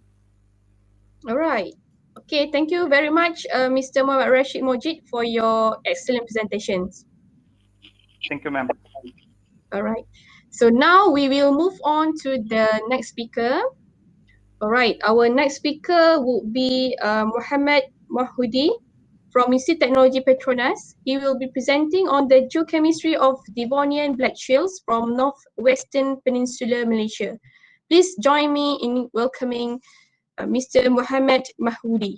S2: All right. Okay, thank you very much, Mr. Muhammad Rashid Mojid, for your excellent presentations.
S7: Thank you, ma'am.
S2: All right. So now we will move on to the next speaker. All right. Our next speaker would be Muhammad Mahudi from Institute Technology Petronas. He will be presenting on the geochemistry of Devonian black shales from northwestern Peninsula Malaysia. Please join me in welcoming Mr. Muhammad Mahudi.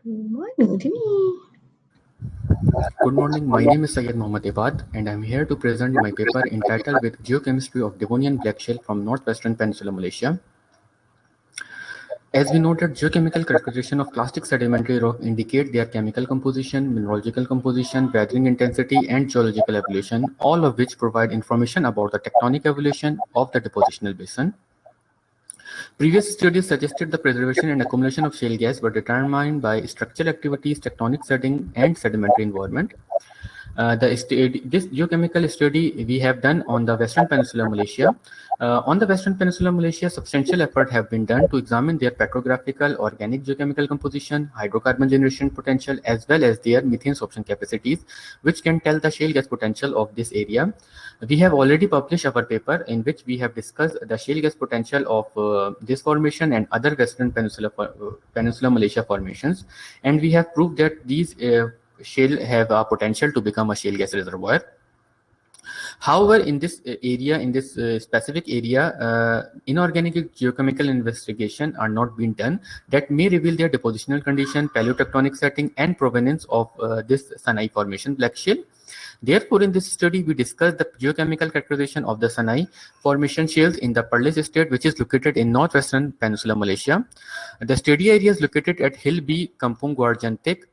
S2: Mana dia ni?
S8: Good morning, my name is Syed Mohammad Ibad and I am here to present my paper entitled with Geochemistry of Devonian Black Shale from Northwestern Peninsula, Malaysia. As we noted, geochemical characterization of clastic sedimentary rock indicate their chemical composition, mineralogical composition, weathering intensity, and geological evolution, all of which provide information about the tectonic evolution of the depositional basin. Previous studies suggested the preservation and accumulation of shale gas were determined by structural activities, tectonic setting, and sedimentary environment. This geochemical study we have done on the Western Peninsula, Malaysia. On the Western Peninsula, Malaysia, substantial effort have been done to examine their petrographical, organic geochemical composition, hydrocarbon generation potential, as well as their methane sorption capacities, which can tell the shale gas potential of this area. We have already published our paper in which we have discussed the shale gas potential of this formation and other Western Peninsula Malaysia formations, and we have proved that these shale have a potential to become a shale gas reservoir. However, in this area, in this specific area, inorganic geochemical investigation are not being done that may reveal their depositional condition, paleotectonic setting, and provenance of this Sanai formation black shale. Therefore, in this study, we discussed the geochemical characterization of the Sanai formation shales in the Perlis Estate, which is located in northwestern Peninsula, Malaysia. The study area is located at Hill B, Kampung Guarjantik.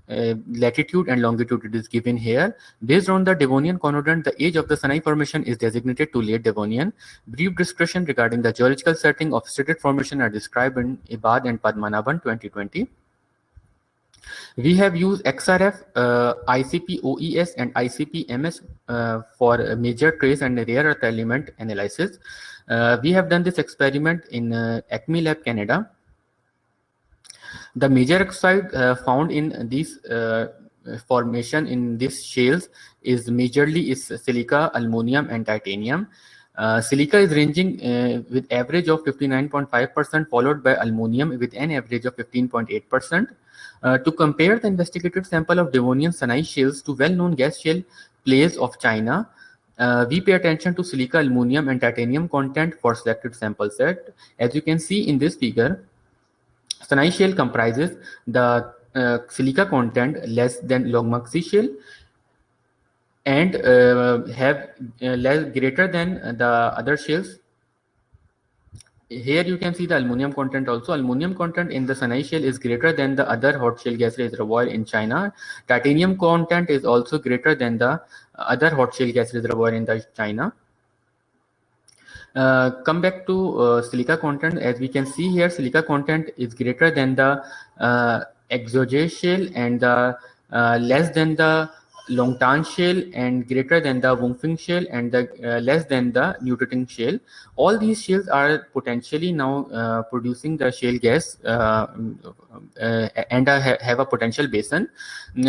S8: Latitude and longitude it is given here. Based on the Devonian conodont, the age of the Sanai formation is designated to late Devonian. Brief discussion regarding the geological setting of stated formation are described in Ibad and Padmanabhan 2020. We have used XRF, ICP OES, and ICP MS for major trace and rare earth element analysis. We have done this experiment in Acme Lab, Canada. The major oxide found in this formation in these shales is majorly silica, aluminum, and titanium. Silica is ranging with average of 59.5%, followed by aluminum with an average of 15.8%. To compare the investigated sample of Devonian Sanai shales to well-known gas shale plays of China, we pay attention to silica, aluminum, and titanium content for selected sample set. As you can see in this figure, Sanai shale comprises the silica content less than Longmaxi shale and have greater than the other shales. Here you can see the aluminum content also. Aluminum content in the Sanai shale is greater than the other hot shale gas reservoir in China. Titanium content is also greater than the other hot shale gas reservoir in China. Come back to silica content. As we can see here, silica content is greater than the Exoge shale and less than the Longtan shale and greater than the Wungfing shale and less than the Newton shale. All these shales are potentially now producing the shale gas and have a potential basin.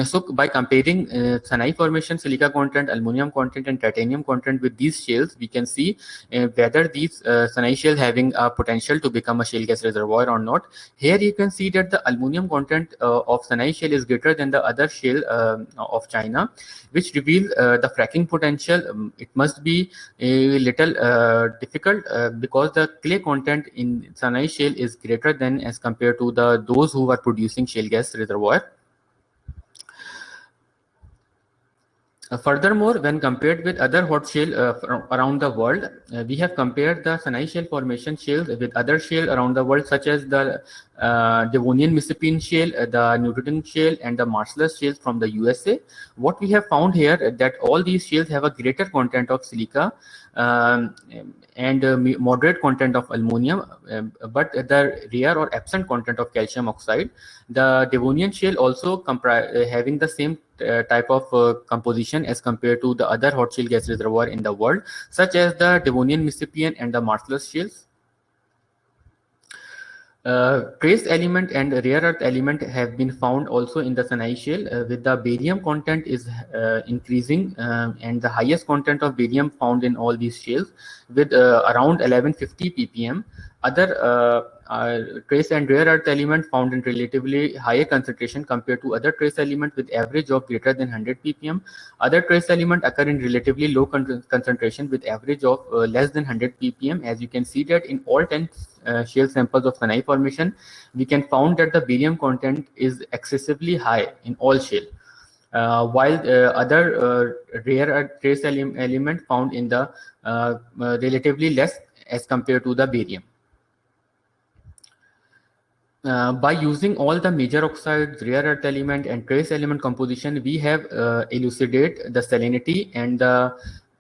S8: So by comparing Sanai formation silica content, aluminum content, and titanium content with these shales, we can see whether these Sanai shale having a potential to become a shale gas reservoir or not. Here you can see that the aluminum content of Sanai shale is greater than the other shale of China, which reveal the fracking potential. It must be a little difficult because the clay content in Sanai shale is greater than as compared to those who are producing shale gas reservoir. Furthermore, when compared with other hot shale around the world, we have compared the Sanai shale formation shales with other shale around the world, such as the Devonian Mississippian shale, the Newton shale, and the Marcellus shales from the USA. What we have found here that all these shales have a greater content of silica and moderate content of aluminum, but the rare or absent content of calcium oxide. The Devonian shale also having the same type of composition as compared to the other hot shale gas reservoir in the world, such as the Devonian Mississippian and the Marcellus shales. Trace element and rare earth element have been found also in the Sanai shale, with the barium content is increasing and the highest content of barium found in all these shales with around 1150 ppm. trace and rare earth element found in relatively higher concentration compared to other trace element with average of greater than 100 ppm. Other trace element occur in relatively low concentration with average of less than 100 ppm. As you can see that in all 10 shale samples of Sanai formation, we can found that the barium content is excessively high in all shale. While other rare earth trace element found in the relatively less as compared to the barium. By using all the major oxides, rare earth element, and trace element composition, we have elucidated the salinity and the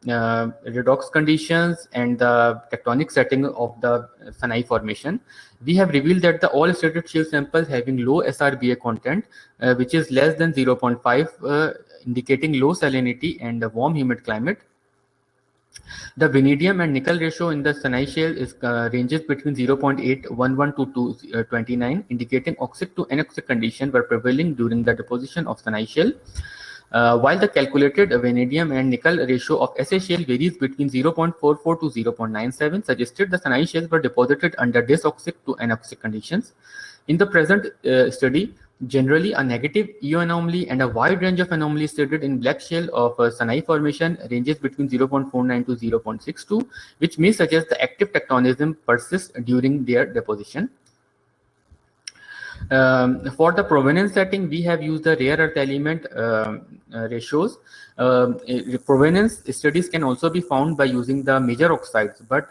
S8: redox conditions and the tectonic setting of the Sanai formation. We have revealed that the all stated shale samples having low SRBA content, which is less than 0.5, indicating low salinity and a warm humid climate. The vanadium and nickel ratio in the Sanai shale is ranges between 0.811 to 229, indicating oxic to anoxic condition were prevailing during the deposition of Sanai shale. While the calculated vanadium and nickel ratio of SA shale varies between 0.44 to 0.97, suggested the Sanai shales were deposited under dysoxic to anoxic conditions. In the present study, generally a negative EO anomaly and a wide range of anomalies stated in black shale of Sanai formation ranges between 0.49 to 0.62, which may suggest the active tectonism persists during their deposition. For the provenance setting, we have used the rare earth element ratios. Provenance studies can also be found by using the major oxides, but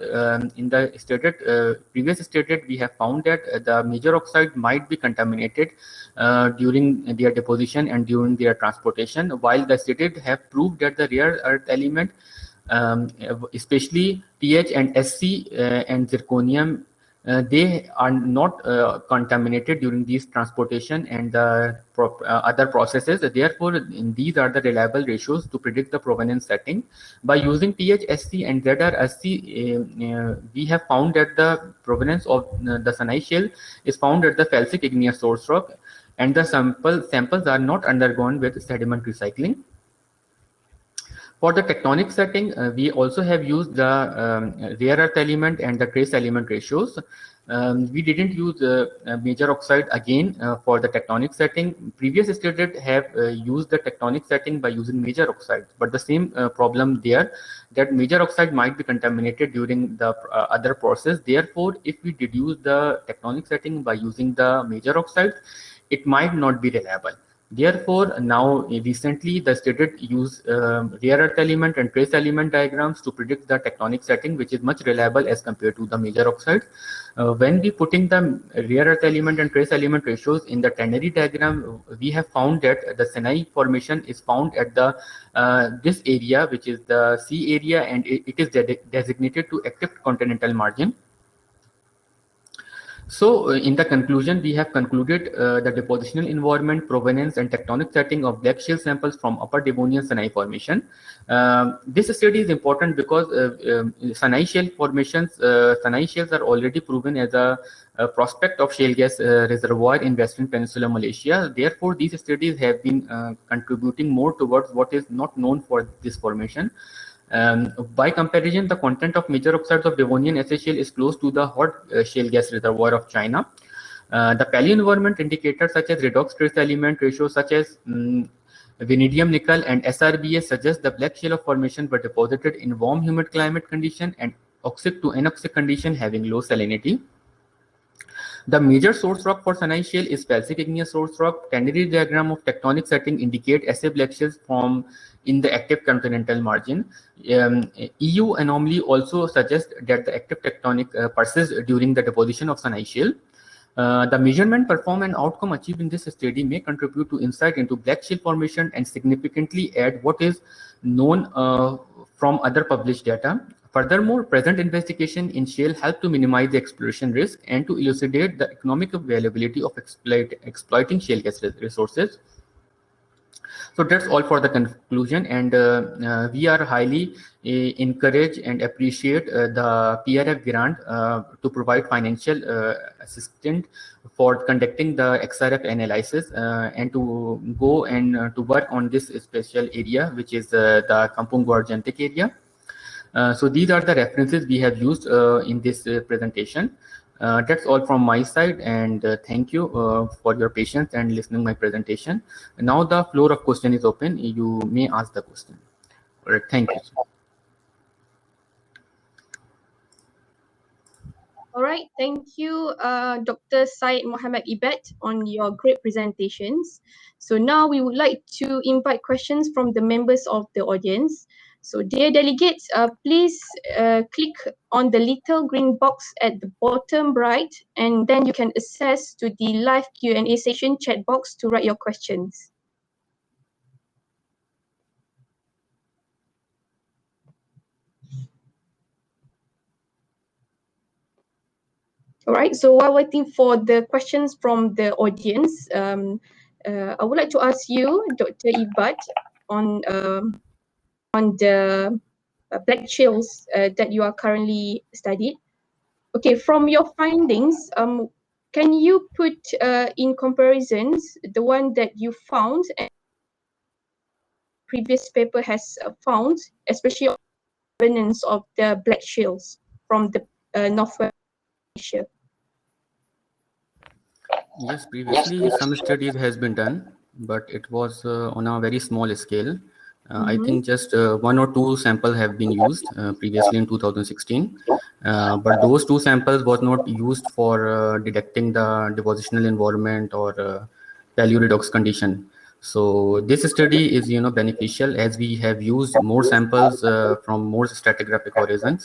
S8: in the previous stated, we have found that the major oxide might be contaminated during their deposition and during their transportation, while the stated have proved that the rare earth element, especially TH and SC and zirconium, they are not contaminated during these transportation and other processes. Therefore, these are the reliable ratios to predict the provenance setting. By using THSC and ZRSC, we have found that the provenance of the Sanai shale is found at the felsic igneous source rock, and the samples are not undergone with sediment recycling. For the tectonic setting, we also have used the rare earth element and the trace element ratios. We didn't use major oxide again for the tectonic setting. Previous stated have used the tectonic setting by using major oxide, but the same problem there, that major oxide might be contaminated during the other process. Therefore, if we deduce the tectonic setting by using the major oxide, it might not be reliable. Therefore, now recently the stated use rare earth element and trace element diagrams to predict the tectonic setting, which is much reliable as compared to the major oxides. When we putting the rare earth element and trace element ratios in the ternary diagram, we have found that the Sanai formation is found at the this area, which is the C area, and it is designated to active continental margin. So, in the conclusion, we have concluded the depositional environment, provenance, and tectonic setting of black shale samples from Upper Devonian Sanai Formation. This study is important because Sanai shale formations, Sanai shales are already proven as a prospect of shale gas reservoir in Western Peninsula, Malaysia. Therefore, these studies have been contributing more towards what is not known for this formation. By comparison, the content of major oxides of Devonian SA shale is close to the hot shale gas reservoir of China. The paleo-environment indicators such as redox trace element ratios such as vanadium, nickel, and SRBA suggest the black shale of formation were deposited in warm humid climate condition and oxic to anoxic condition having low salinity. The major source rock for Sanai shale is felsic igneous source rock. Ternary diagram of tectonic setting indicate SA black shales from in the active continental margin. EU anomaly also suggests that the active tectonic persists during the deposition of Sanai shale. The measurement performed and outcome achieved in this study may contribute to insight into black shale formation and significantly add what is known from other published data. Furthermore, present investigation in shale help to minimize the exploration risk and to elucidate the economic availability of exploiting shale gas resources. So that's all for the conclusion, and we are highly encourage and appreciate the PRF grant to provide financial assistance for conducting the XRF analysis and to go and to work on this special area, which is the Kampung Guarjantik area. So these are the references we have used in this presentation. That's all from my side, and thank you for your patience and listening my presentation. Now the floor of question is open. You may ask the question. All right, thank you.
S2: All right, thank you, Dr. Syed Mohammed Ibet, on your great presentations. So now we would like to invite questions from the members of the audience. So dear delegates, please click on the little green box at the bottom right, and then you can access to the live Q&A session chat box to write your questions. All right, so while waiting for the questions from the audience, I would like to ask you, Dr. Ibad, on the black shells that you are currently studied. Okay, from your findings, can you put in comparisons the one that you found and previous paper has found, especially on the evidence of the black shells from the northwest Asia?
S8: Yes, previously some studies has been done, but it was on a very small scale. I think just one or two samples have been used previously in 2016, but those two samples was not used for detecting the depositional environment or paleoredox condition. So this study is beneficial as we have used more samples from more stratigraphic horizons.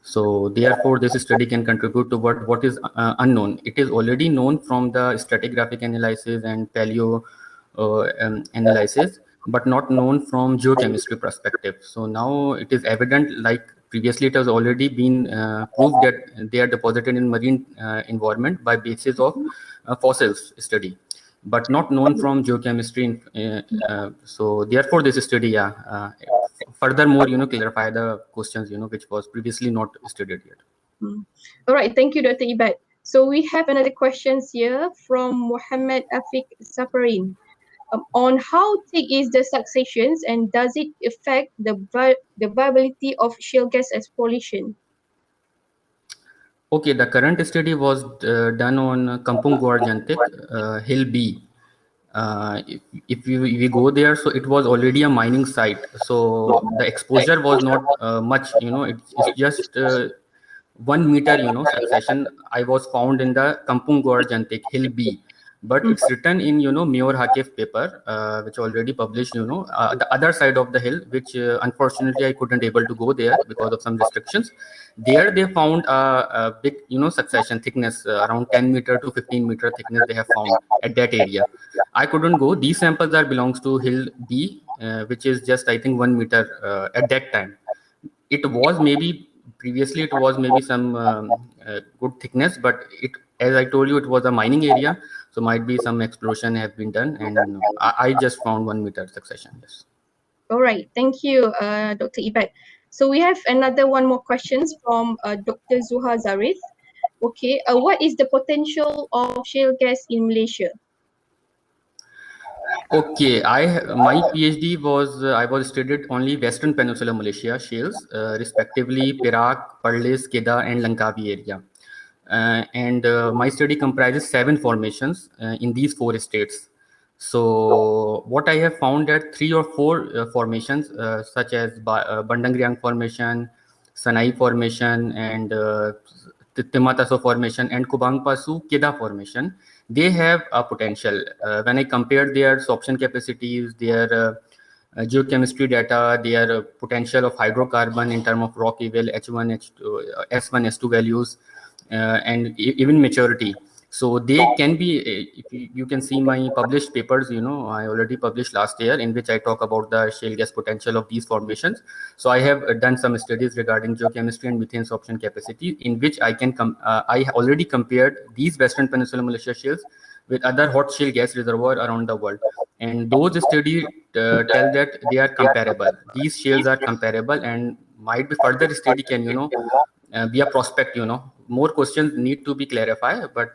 S8: So therefore, this study can contribute toward what is unknown. It is already known from the stratigraphic analysis and paleo analysis, but not known from geochemistry perspective. So now it is evident, like previously it has already been proved that they are deposited in marine environment by basis of fossils study, but not known from geochemistry. So therefore, this study, furthermore, clarify the questions, which was previously not studied yet.
S2: All right, thank you, Dr. Ibad. So we have another questions here from Muhammad Afiq Safarin. On how thick is the successions and does it affect the viability of shale gas exploration?
S8: Okay, the current study was done on Kampung Guarjantik, Hill B. If we go there, so it was already a mining site. So the exposure was not much, it's just 1 meter, succession. I was found in the Kampung Guarjantik, Hill B. But it's written in, Mayor Hakif paper, which already published, the other side of the hill, which unfortunately I couldn't able to go there because of some restrictions. There they found a big, succession thickness, around 10 meter to 15-meter thickness they have found at that area. I couldn't go. These samples are belongs to hill B, which is just, I think, 1 meter at that time. It was maybe previously it was maybe some good thickness, but it, as I told you, it was a mining area, so might be some exploration have been done, and I just found 1 meter succession. Yes.
S2: All right, thank you, Dr. Ibad. So we have another one more questions from Dr. Zuha Zarif. Okay, what is the potential of shale gas in Malaysia?
S8: Okay, my PhD was I was studied only Western Peninsula Malaysia shales, respectively Perak, Perlis, Kedah, and Langkawi area. And my study comprises 7 formations in these 4 states. So what I have found that 3 or 4 formations such as Bandangriang formation, Sanai formation, and Timataso formation, and Kubang Pasu Kedah formation, they have a potential. When I compare their sorption capacities, their geochemistry data, their potential of hydrocarbon in terms of rock level, H1, H2, S1, S2 values, and even maturity. So they can be, if you can see my published papers, I already published last year, in which I talk about the shale gas potential of these formations. So I have done some studies regarding geochemistry and methane sorption capacity, in which I already compared these Western Peninsula Malaysia shales with other hot shale gas reservoir around the world. And those studies tell that they are comparable. These shales are comparable, and might be further study can, be a prospect, more questions need to be clarified, but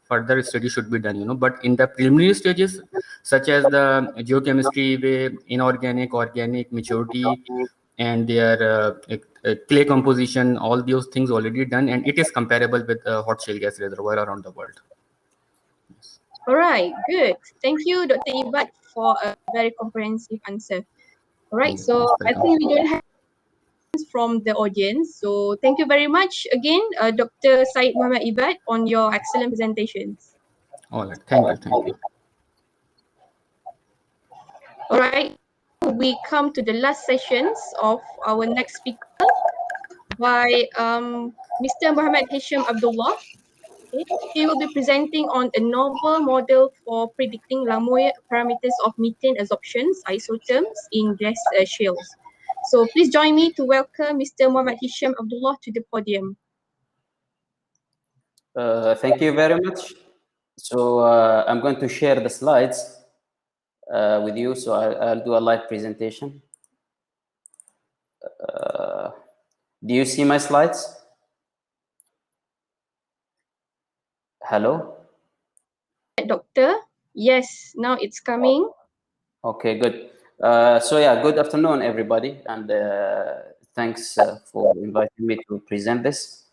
S8: further study should be done, but in the preliminary stages, such as the geochemistry way, inorganic, organic, maturity, and their clay composition, all those things already done, and it is comparable with hot shale gas reservoir around the world.
S2: All right, good. Thank you, Dr. Ibat, for a very comprehensive answer. All right, so I think we don't have from the audience. So thank you very much again, Dr. Syed Muhammad Ibat, on your excellent presentations.
S8: All right, thank you, thank you.
S2: All right, we come to the last sessions of our next speaker by Mr. Muhammad Hisham Abdullah. Okay. He will be presenting on a novel model for predicting Lamoille parameters of methane absorptions, isotherms, in gas shales. So please join me to welcome Mr. Muhammad Hisham Abdullah to the podium.
S3: Thank you very much. So I'm going to share the slides with you. So I'll do a live presentation. Do you see my slides? Hello?
S2: Doctor, yes, now it's coming.
S3: Okay, good. So yeah, good afternoon, everybody, and thanks for inviting me to present this.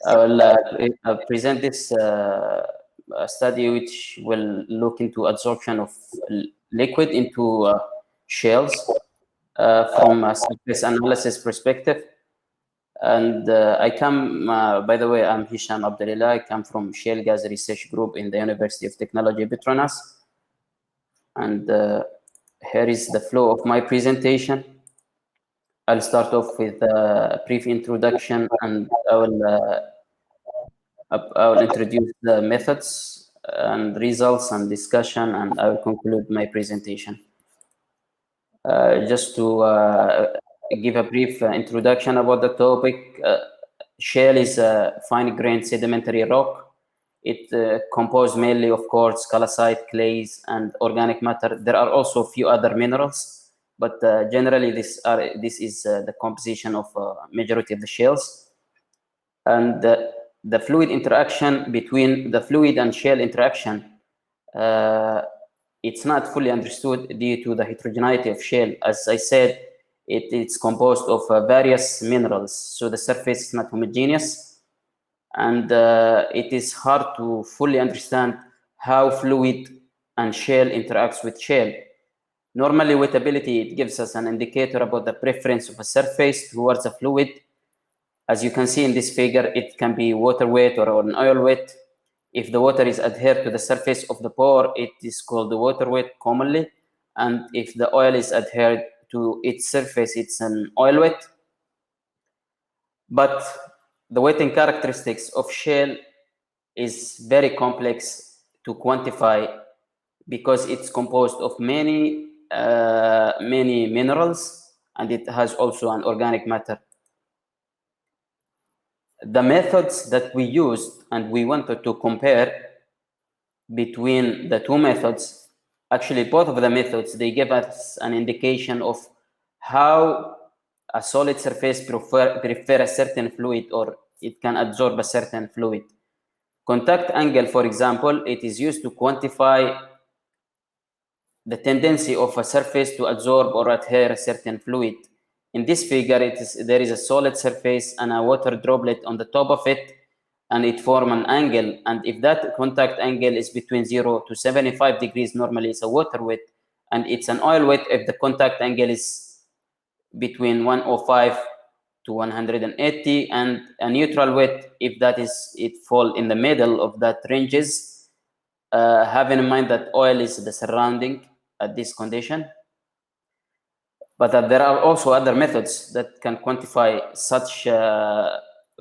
S3: I will present this study which will look into absorption of liquid into shales from a surface analysis perspective. And I come, by the way, I'm Hisham Abdullah. I come from Shale Gas Research Group in the University of Technology, Petronas. And here is the flow of my presentation. I'll start off with a brief introduction, and I will introduce the methods and results and discussion, and I will conclude my presentation. Just to give a brief introduction about the topic, shale is a fine-grained sedimentary rock. It composed mainly of quartz, calcite, clays, and organic matter. There are also a few other minerals, but generally this is the composition of majority of the shales. And the fluid interaction between the fluid and shale interaction, it's not fully understood due to the heterogeneity of shale. As I said, it's composed of various minerals, so the surface is not homogeneous, and it is hard to fully understand how fluid and shale interacts with shale. Normally, wettability, it gives us an indicator about the preference of a surface towards a fluid. As you can see in this figure, it can be water weight or an oil weight. If the water is adhered to the surface of the pore, it is called the water weight commonly. And if the oil is adhered to its surface, it's an oil weight. But the weighting characteristics of shale is very complex to quantify because it's composed of many minerals, and it has also an organic matter. The methods that we used, and we wanted to compare between the two methods, actually both of the methods, they give us an indication of how a solid surface prefer a certain fluid, or it can absorb a certain fluid. Contact angle, for example, it is used to quantify the tendency of a surface to absorb or adhere a certain fluid. In this figure, there is a solid surface and a water droplet on the top of it, and it forms an angle. And if that contact angle is between 0 to 75 degrees, normally it's a water weight, and it's an oil weight if the contact angle is between 105 to 180, and a neutral weight if that is it fall in the middle of that ranges, having in mind that oil is the surrounding at this condition. But there are also other methods that can quantify such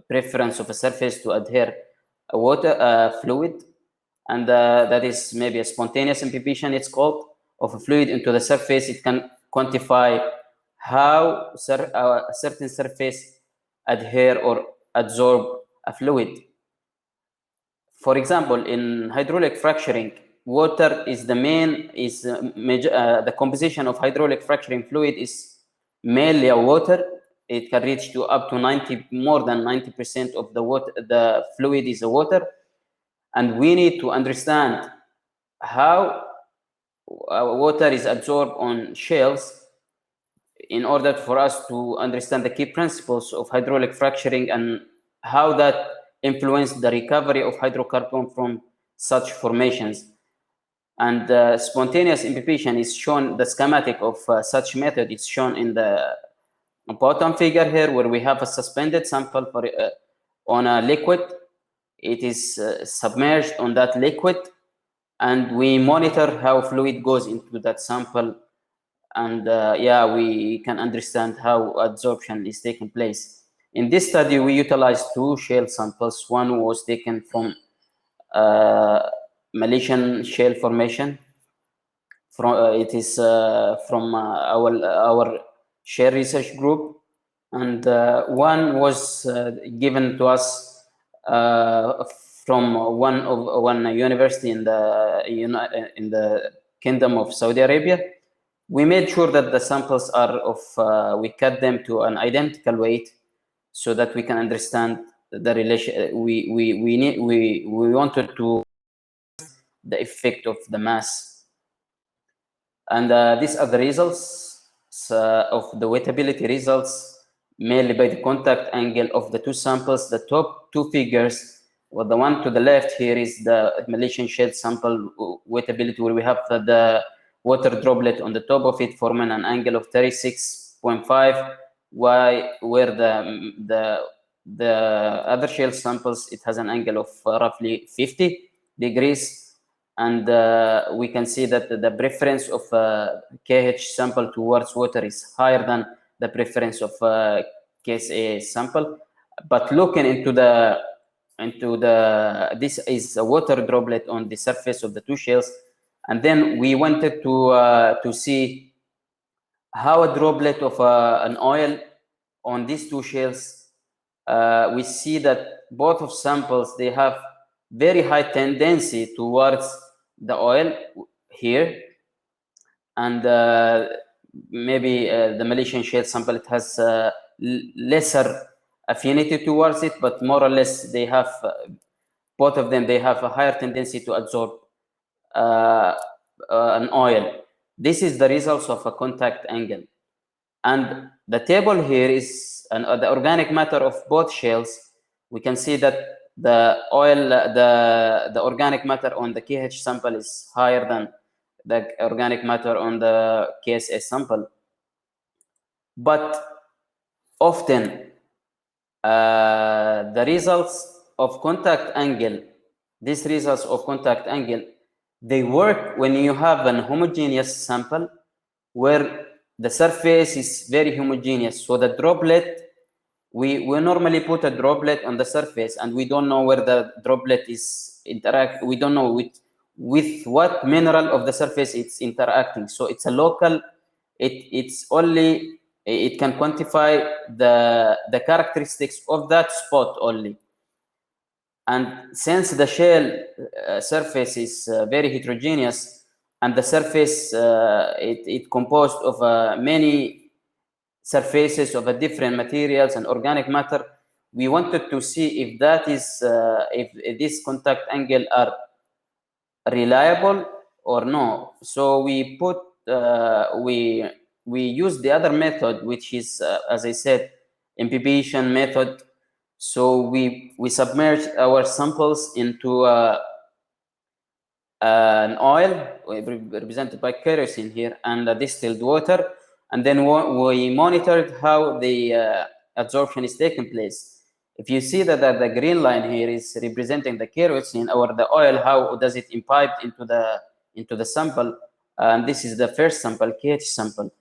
S3: preference of a surface to adhere a water fluid, and that is maybe a spontaneous imbibition, it's called, of a fluid into the surface. It can quantify how a certain surface adhere or absorb a fluid. For example, in hydraulic fracturing, water is the main, the composition of hydraulic fracturing fluid is mainly a water. It can reach to up to more than 90% of the water, the fluid is a water. And we need to understand how water is absorbed on shales in order for us to understand the key principles of hydraulic fracturing and how that influenced the recovery of hydrocarbon from such formations. And spontaneous imbibition is shown, the schematic of such method is shown in the bottom figure here, where we have a suspended sample for, on a liquid. It is submerged on that liquid, and we monitor how fluid goes into that sample. And yeah, we can understand how adsorption is taking place. In this study, we utilized two shale samples. One was taken from Malaysian shale formation. It is from our share research group, and one was given to us from one university in the Kingdom of Saudi Arabia. We made sure that the samples are of we cut them to an identical weight so that we can understand the relation. We wanted to the effect of the mass. And these are the results of the weightability results, mainly by the contact angle of the two samples. The top two figures, well, the one to the left here is the Malaysian shale sample weightability, where we have the water droplet on the top of it forming an angle of 36.5, where the other shale samples, it has an angle of roughly 50 degrees. And we can see that the preference of KH sample towards water is higher than the preference of KSA sample. But looking into this is a water droplet on the surface of the two shales, and then we wanted to see how a droplet of an oil on these two shales. We see that both of samples, they have very high tendency towards the oil here, and maybe the Malaysian shale sample, it has lesser affinity towards it, but more or less they have both of them, they have a higher tendency to absorb an oil. This is the results of a contact angle. And the table here is the organic matter of both shales. We can see that the oil, the organic matter on the KH sample is higher than the organic matter on the KSA sample. But often the results of contact angle, these results of contact angle, they work when you have an homogeneous sample where the surface is very homogeneous. So the droplet, we normally put a droplet on the surface, and we don't know where the droplet is we don't know with what mineral of the surface it's interacting. So it's a local, it's only, it can quantify the characteristics of that spot only. And since the shale surface is very heterogeneous, and the surface it composed of many surfaces of different materials and organic matter, we wanted to see if that is if this contact angle are reliable or no. So we put we use the other method, which is as I said, imbibition method. So we submerged our samples into an oil represented by kerosene here and distilled water, and then we monitored how the absorption is taking place. If you see that the green line here is representing the kerosene or the oil, how does it imbibe into the sample? And this is the first sample, KH sample.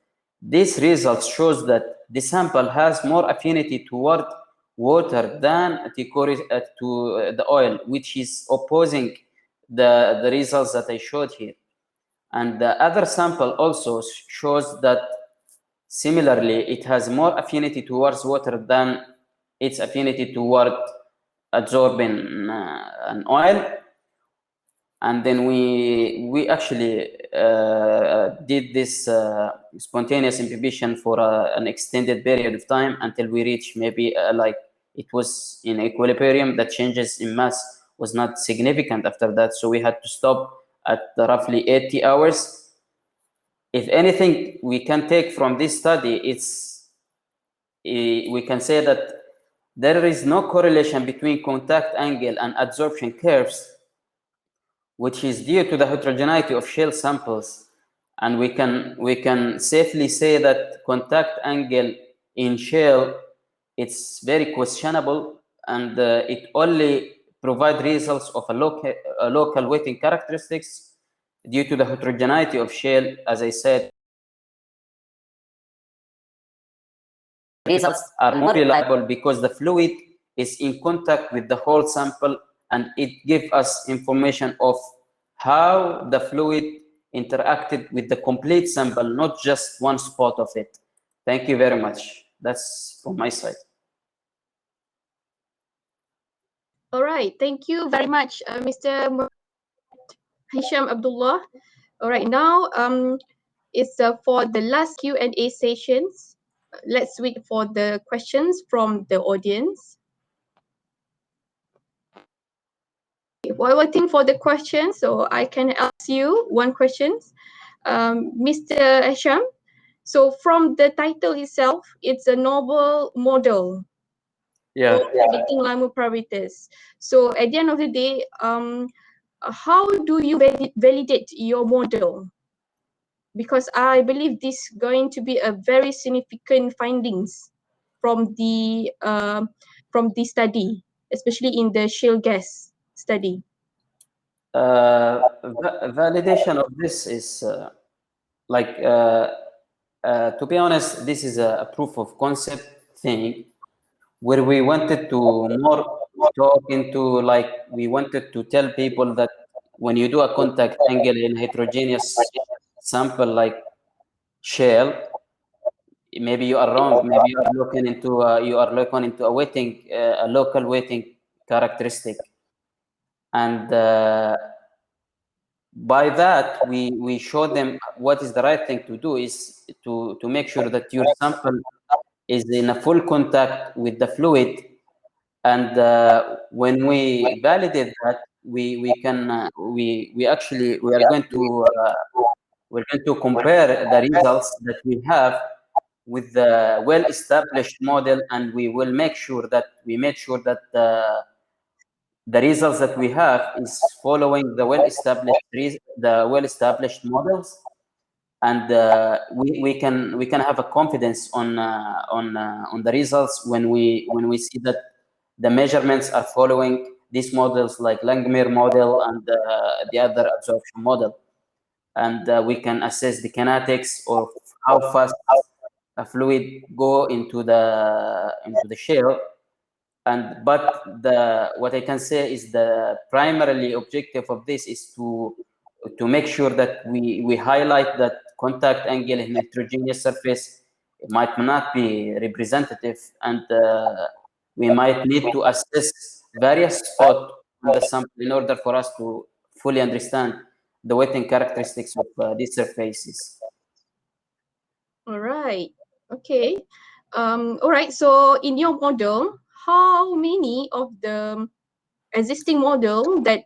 S3: This result shows that the sample has more affinity toward water than to the oil, which is opposing the results that I showed here. And the other sample also shows that similarly, it has more affinity towards water than its affinity toward absorbing an oil. And then we actually did this spontaneous imbibition for an extended period of time until we reach maybe like it was in equilibrium. The changes in mass was not significant after that, so we had to stop at roughly 80 hours. if anything we can take from this study, we can say that there is no correlation between contact angle and adsorption curves, which is due to the heterogeneity of shell samples. And we can safely say that contact angle in shell, it's very questionable, and it only provides results of a local weighting characteristics due to the heterogeneity of shell. As I said, results are more reliable because the fluid is in contact with the whole sample, and it gives us information of how the fluid interacted with the complete sample, not just one spot of it. Thank you very much. That's from my side.
S2: All right, thank you very much, Mr. Hisham Abdullah. All right, now it's for the last Q&A sessions. Let's wait for the questions from the audience. While waiting for the questions, so I can ask you one question, Mr. Hisham. So from the title itself, it's a novel model
S3: Yeah.
S2: for predicting Lyme parameters. So at the end of the day, how do you validate your model? Because I believe this is going to be a very significant findings from the study, especially in the shale gas study.
S3: Validation of this is to be honest, this is a proof of concept thing where we wanted to more talk into, like, we wanted to tell people that when you do a contact angle in heterogeneous sample like shale, maybe you are wrong. Maybe you are looking into a weighting, a local weighting characteristic, and by that we show them what is the right thing to do is to make sure that your sample is in a full contact with the fluid. And when we validate that, we are going to compare the results that we have with the well-established model, and we made sure that the results that we have is following the well-established models, and we can have a confidence on the results when we see that the measurements are following these models like Langmuir model and the other absorption model, and we can assess the kinetics of how fast a fluid go into the shale. And but what I can say is the primarily objective of this is to make sure that we highlight that contact angle in heterogeneous surface might not be representative, and we might need to assess various spots on the sample in order for us to fully understand the weighting characteristics of these surfaces.
S2: All right. Okay. All right. So in your model, how many of the existing model that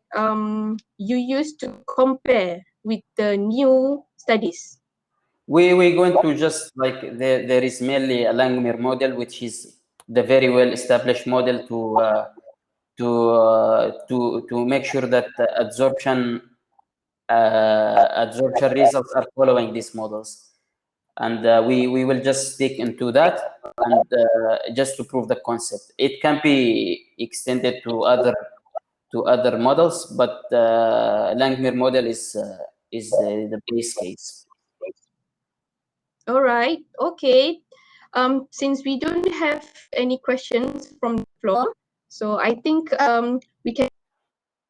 S2: you used to compare with the new studies?
S3: We're going to just, like, there is mainly a Langmuir model, which is the very well established model to make sure that absorption results are following these models, and we will just stick into that, and just to prove the concept. It can be extended to other models, but Langmuir model is the base case.
S2: All right. Okay. Since we don't have any questions from the floor, so I think we can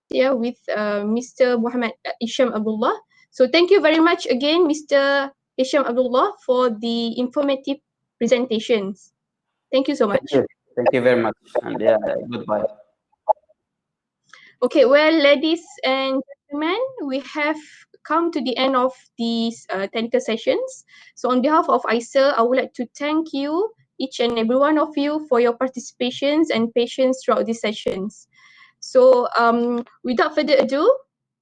S2: here with Mr. Muhammad Hisham Abdullah. So thank you very much again, Mr. Hisham Abdullah, for the informative presentations. Thank you so much.
S3: Thank you very much, and yeah, goodbye.
S2: Okay, well, ladies and gentlemen, we have come to the end of these technical sessions. So on behalf of Icer, I would like to thank you, each and every one of you, for your participations and patience throughout these sessions. So without further ado,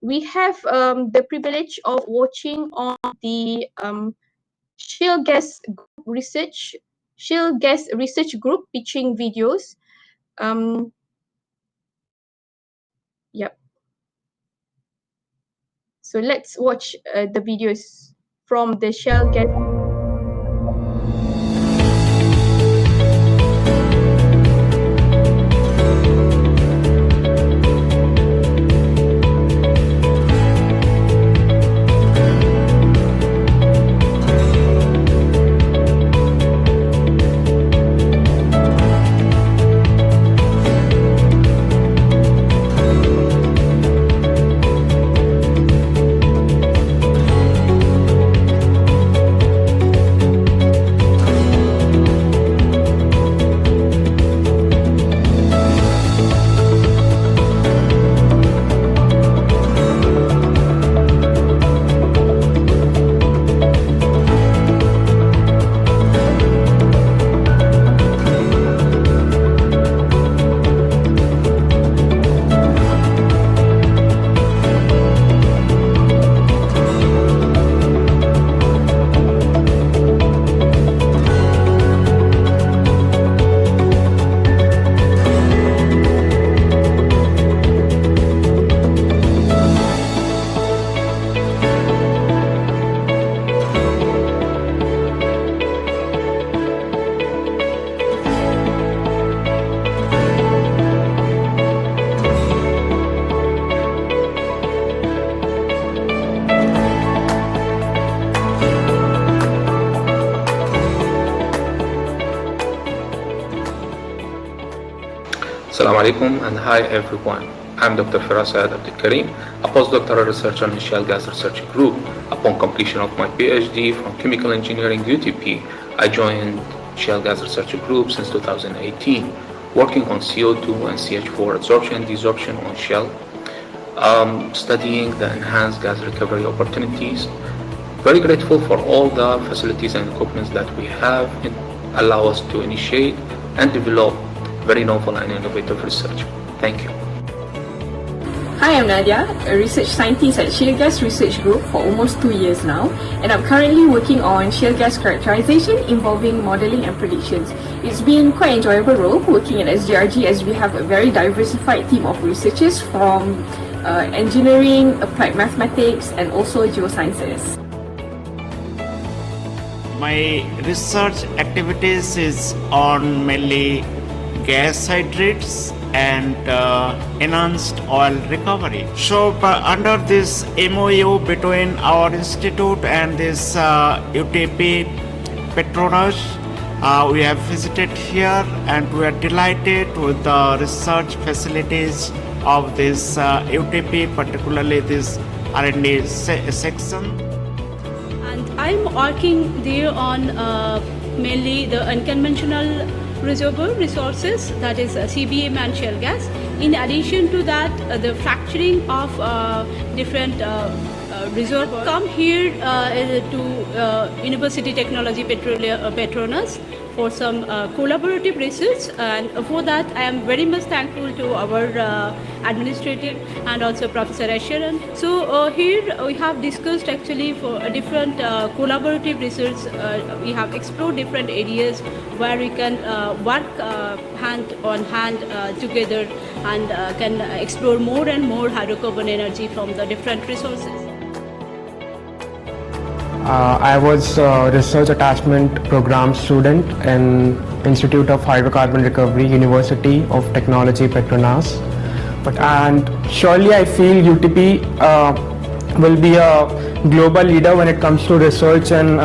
S2: we have the privilege of watching on the shale gas research group pitching videos. Yep. So let's watch the videos from the shale gas.
S9: Assalamu alaikum and hi everyone. I'm Dr. Firas Abdul Karim, a postdoctoral researcher in Shale Gas Research Group. Upon completion of my PhD from Chemical Engineering UTP, I joined Shale Gas Research Group since 2018, working on CO2 and CH4 absorption and desorption on shale, studying the enhanced gas recovery opportunities. Very grateful for all the facilities and equipment that we have allow us to initiate and develop very novel and innovative research. Thank you.
S10: Hi, I'm Nadia, a research scientist at Shale Gas Research Group for almost 2 years now, and I'm currently working on shale gas characterization involving modeling and predictions. It's been quite an enjoyable role working at SGRG as we have a very diversified team of researchers from engineering, applied mathematics, and also geosciences.
S11: My research activities is on mainly gas hydrates and enhanced oil recovery. So under this MOU between our institute and this UTP Petronas, we have visited here and we are delighted with the research facilities of this UTP, particularly this R&D section.
S12: And I'm working there on mainly the unconventional reservoir resources, that is CBM and shale gas. In addition to that, the fracturing of different reservoirs. Come here to University Technology Petronas for some collaborative research, and for that I am very much thankful to our administrator and also Professor Icer. So here we have discussed actually for a different collaborative research. We have explored different areas where we can work hand on hand together and can explore more and more hydrocarbon energy from the different resources.
S13: I was a research attachment program student in Institute of Hydrocarbon Recovery, University of Technology Petronas. And surely I feel UTP will be a global leader when it comes to research and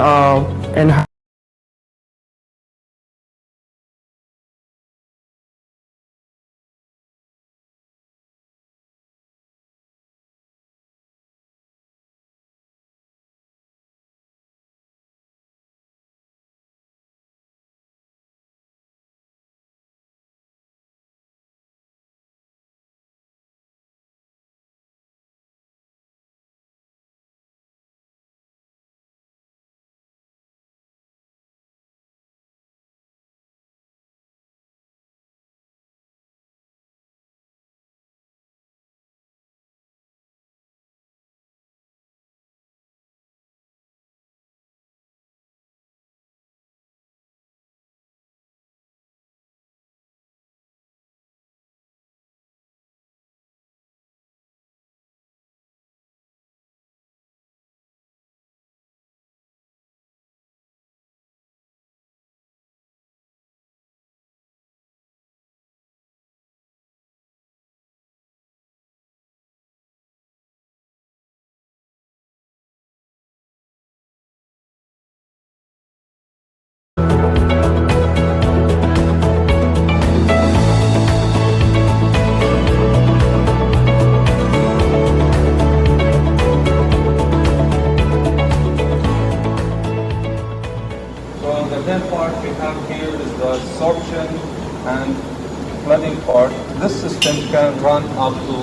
S9: can run up to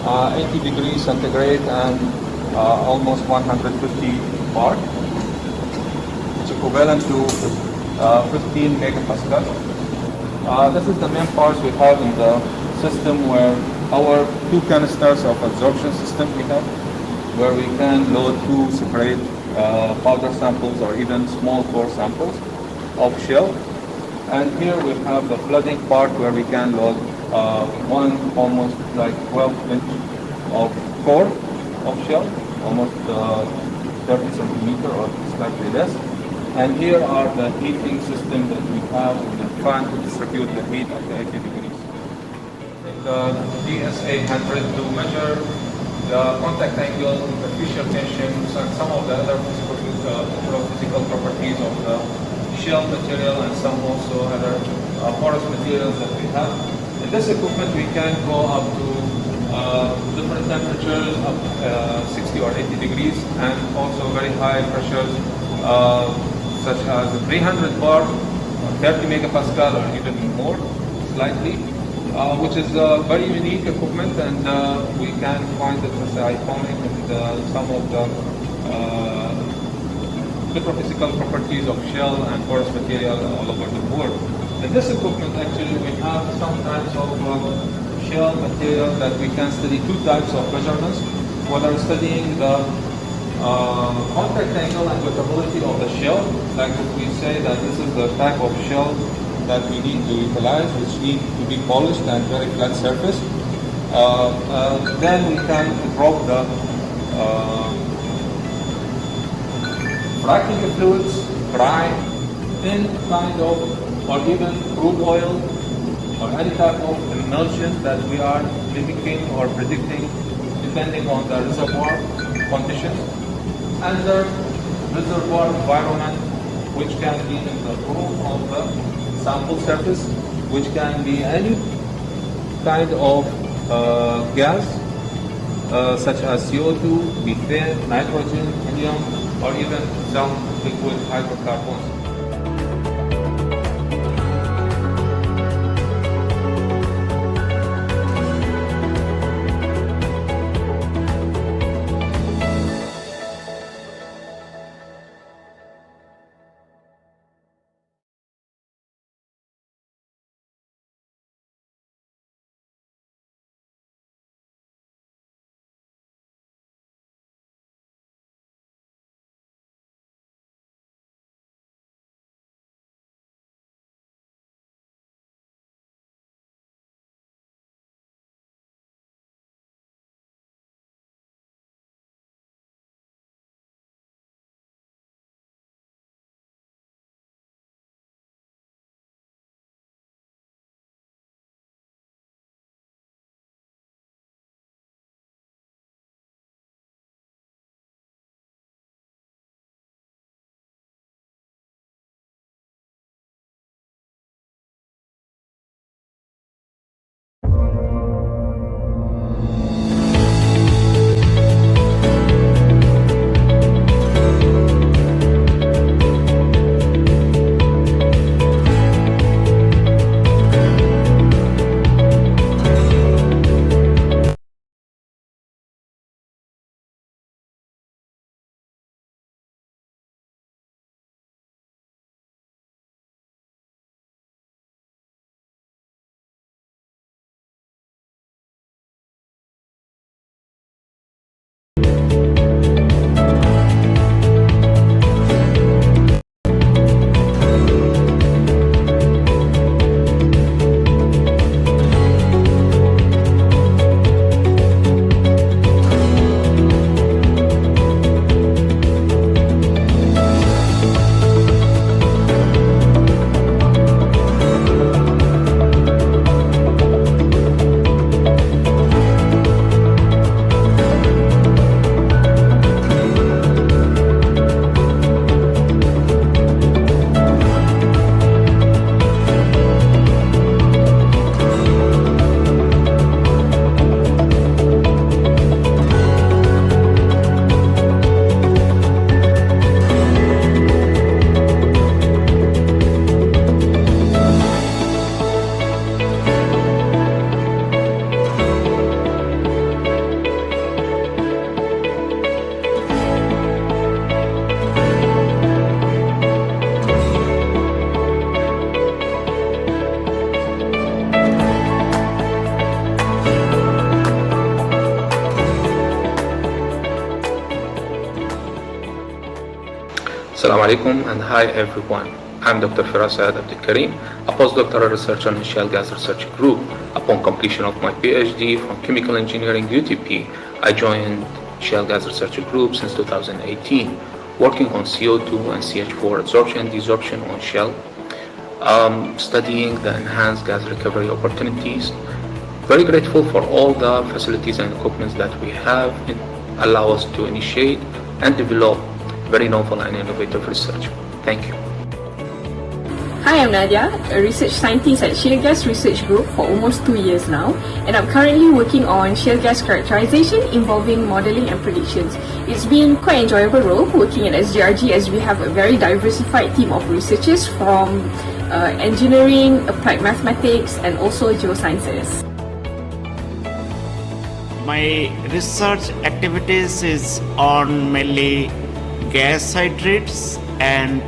S9: 80 degrees centigrade and almost 150 bar. It's equivalent to 15 megapascal. This is the main parts we have in the system, where our 2 canisters of absorption system we have, where we can load 2 separate powder samples or even small core samples of shell. And here we have the flooding part, where we can load one almost like 12-inch of core of shell, almost 30 centimeter or slightly less. And here are the heating system that we have with the fan to distribute the heat at the 80 degrees. The DSA-100 to measure the contact angle, the fissure tensions, and some of the other physical properties of the shell material, and some also other porous materials that we have. In this equipment, we can go up to different temperatures, up 60 or 80 degrees, and also very high pressures, such as 300 bar, 30 megapascal, or even more, slightly, which is a very unique equipment, and we can find it as iconic in some of the physical properties of shell and porous material all over the world. In this equipment, actually, we have some types of shell material that we can study 2 types of measurements, whether studying the contact angle and wettability of the shell, like we say that this is the type of shell that we need to utilize, which need to be polished and very flat surface. Then we can drop the fracking fluids, dry, thin kind of, or even crude oil, or any type of emulsion that we are mimicking or predicting depending on the reservoir conditions. And the reservoir environment, which can be in the room of the sample surface, which can be any kind of gas, such as CO2, methane, nitrogen, helium, or even some liquid hydrocarbons. Assalamu alaikum and hi everyone. I'm Dr. Firasad Abdul a postdoctoral researcher in the Shale Gas Research Group. Upon completion of my PhD from Chemical Engineering UTP, I joined Shale Gas Research Group since 2018, working on CO2 and CH4 absorption and desorption on shale, studying the enhanced gas recovery opportunities. Very grateful for all the facilities and equipment that we have allow us to initiate and develop very novel and innovative research. Thank you.
S10: Hi, I'm Nadia, a research scientist at Shale Gas Research Group for almost 2 years now, and I'm currently working on shale gas characterization involving modeling and predictions. It's been quite an enjoyable role working at SGRG as we have a very diversified team of researchers from engineering, applied mathematics, and also geosciences.
S11: My research activities is on mainly gas hydrates and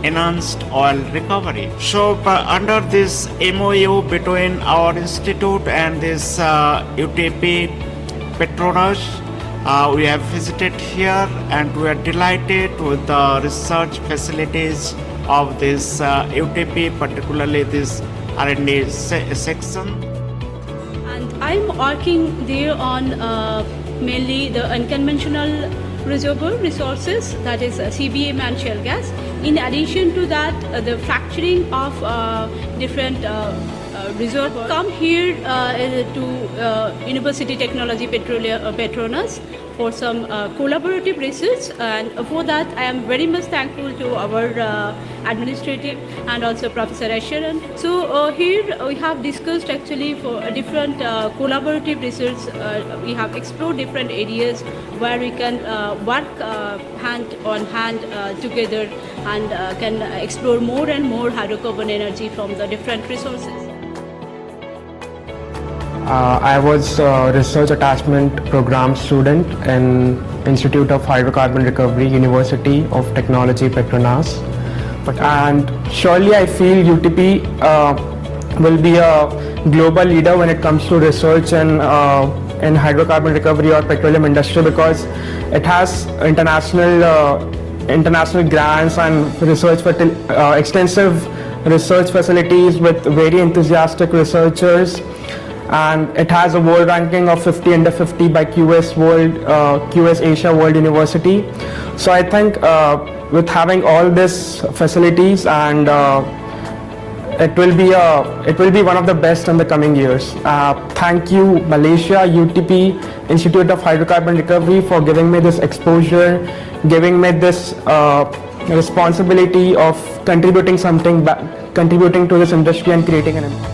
S11: enhanced oil recovery. So under this MOU between our institute and this UTP Petronas, we have visited here and we are delighted with the research facilities of this UTP, particularly this R&D section.
S12: And I'm working there on mainly the unconventional reservoir resources, that is CBM and shale gas. In addition to that, the fracturing of different reservoirs. Come here to University Technology Petronas for some collaborative research, and for that I am very much thankful to our administrative and also Professor Icer. So here we have discussed actually for different collaborative research. We have explored different areas where we can work hand on hand together and can explore more and more hydrocarbon energy from the different resources.
S13: I was a research attachment program student in Institute of Hydrocarbon Recovery, University of Technology Petronas. And surely I feel UTP will be a global leader when it comes to research in hydrocarbon recovery or petroleum industry, because it has international grants and extensive research facilities with very enthusiastic researchers. And it has a world ranking of 50 under 50 by QS Asia World University. So I think with having all these facilities, and it will be one of the best in the coming years. Thank you, Malaysia, UTP, Institute of Hydrocarbon Recovery, for giving me this exposure, giving me this responsibility of contributing to this industry and creating an impact.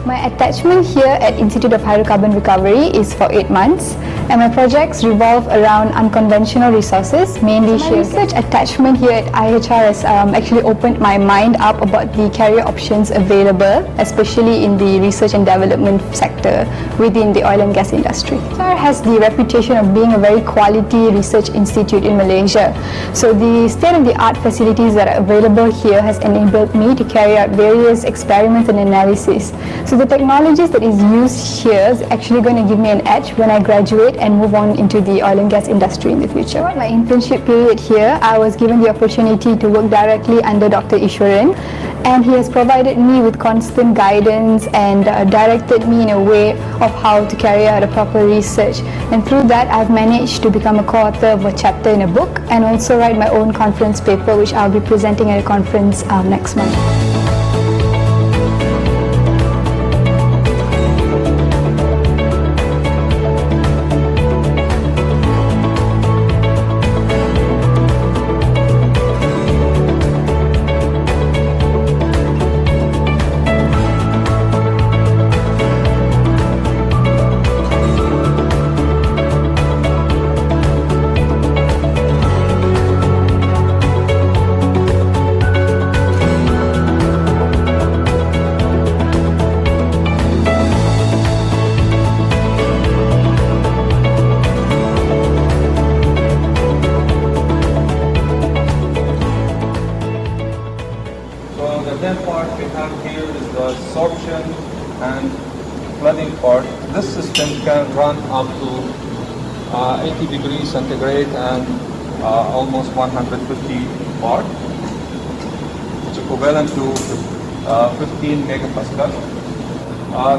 S14: My attachment here at Institute of Hydrocarbon Recovery is for 8 months, and my projects revolve around unconventional resources, mainly shale. My research attachment here at IHR has actually opened my mind up about the career options available, especially in the research and development sector within the oil and gas industry. IHR has the reputation of being a very quality research institute in Malaysia. So the state-of-the-art facilities that are available here has enabled me to carry out various experiments and analysis. So the technologies that is used here is actually going to give me an edge when I graduate and move on into the oil and gas industry in the future. My internship period here, I was given the opportunity to work directly under Dr. Icer, and he has provided me with constant guidance and directed me in a way of how to carry out a proper research. And through that, I've managed to become a co-author of a chapter in a book and also write my own conference paper, which I'll be presenting at a conference next month.
S15: This system can run up to 80 degrees centigrade and almost 150 bar, which is equivalent to 15 megapascal.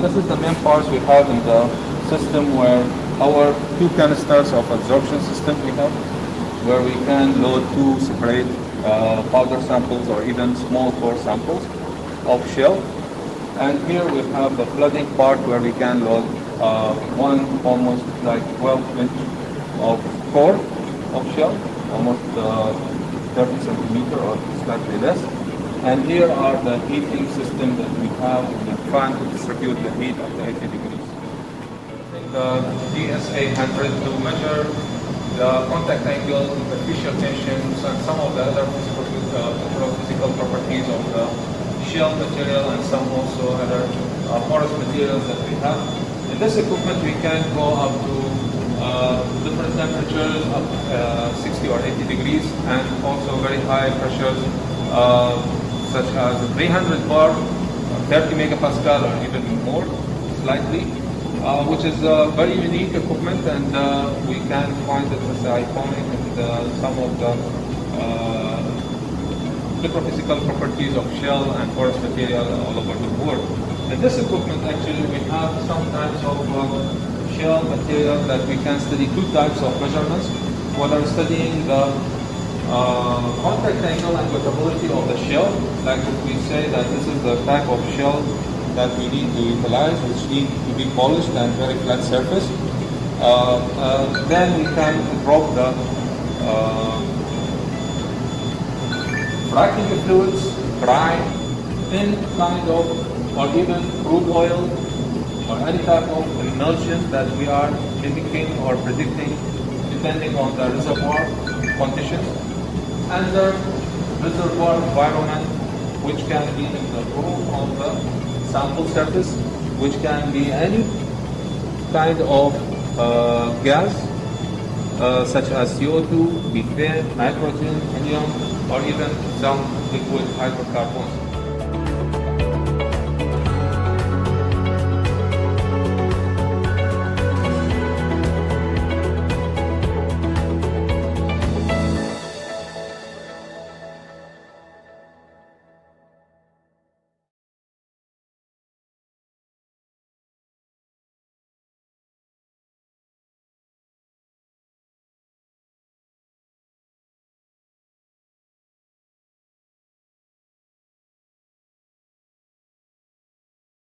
S15: This is the main parts we have in the system, where our 2 canisters of absorption system we have, where we can load 2 separate powder samples or even small core samples of shell. And here we have the flooding part, where we can load one almost like 12-inch of core of shell, almost 30 centimeter or slightly less. And here are the heating system that we have, the fan to distribute the heat up to 80 degrees. The DSA-100 to measure the contact angle, superficial tensions, and some of the other physical properties of the shell material, and some also other porous materials that we have. In this equipment, we can go up to different temperatures, up 60 or 80 degrees, and also very high pressures, such as 300 bar, 30 megapascal, or even more, slightly, which is a very unique equipment, and we can find it as iconic in some of the physical properties of shell and porous material all over the world. In this equipment, actually, we have some types of shell material that we can study 2 types of measurements, whether studying the contact angle and wettability of the shell, like if we say that this is the type of shell that we need to utilize, which need to be polished and very flat surface, then we can drop the fracking fluids, dry, in kind of, or even crude oil, or any type of emulsion that we are mimicking or predicting, depending on the reservoir conditions, and the reservoir environment, which can be in the room of the sample surface, which can be any kind of gas, such as CO2, methane, nitrogen, helium, or even some liquid hydrocarbons.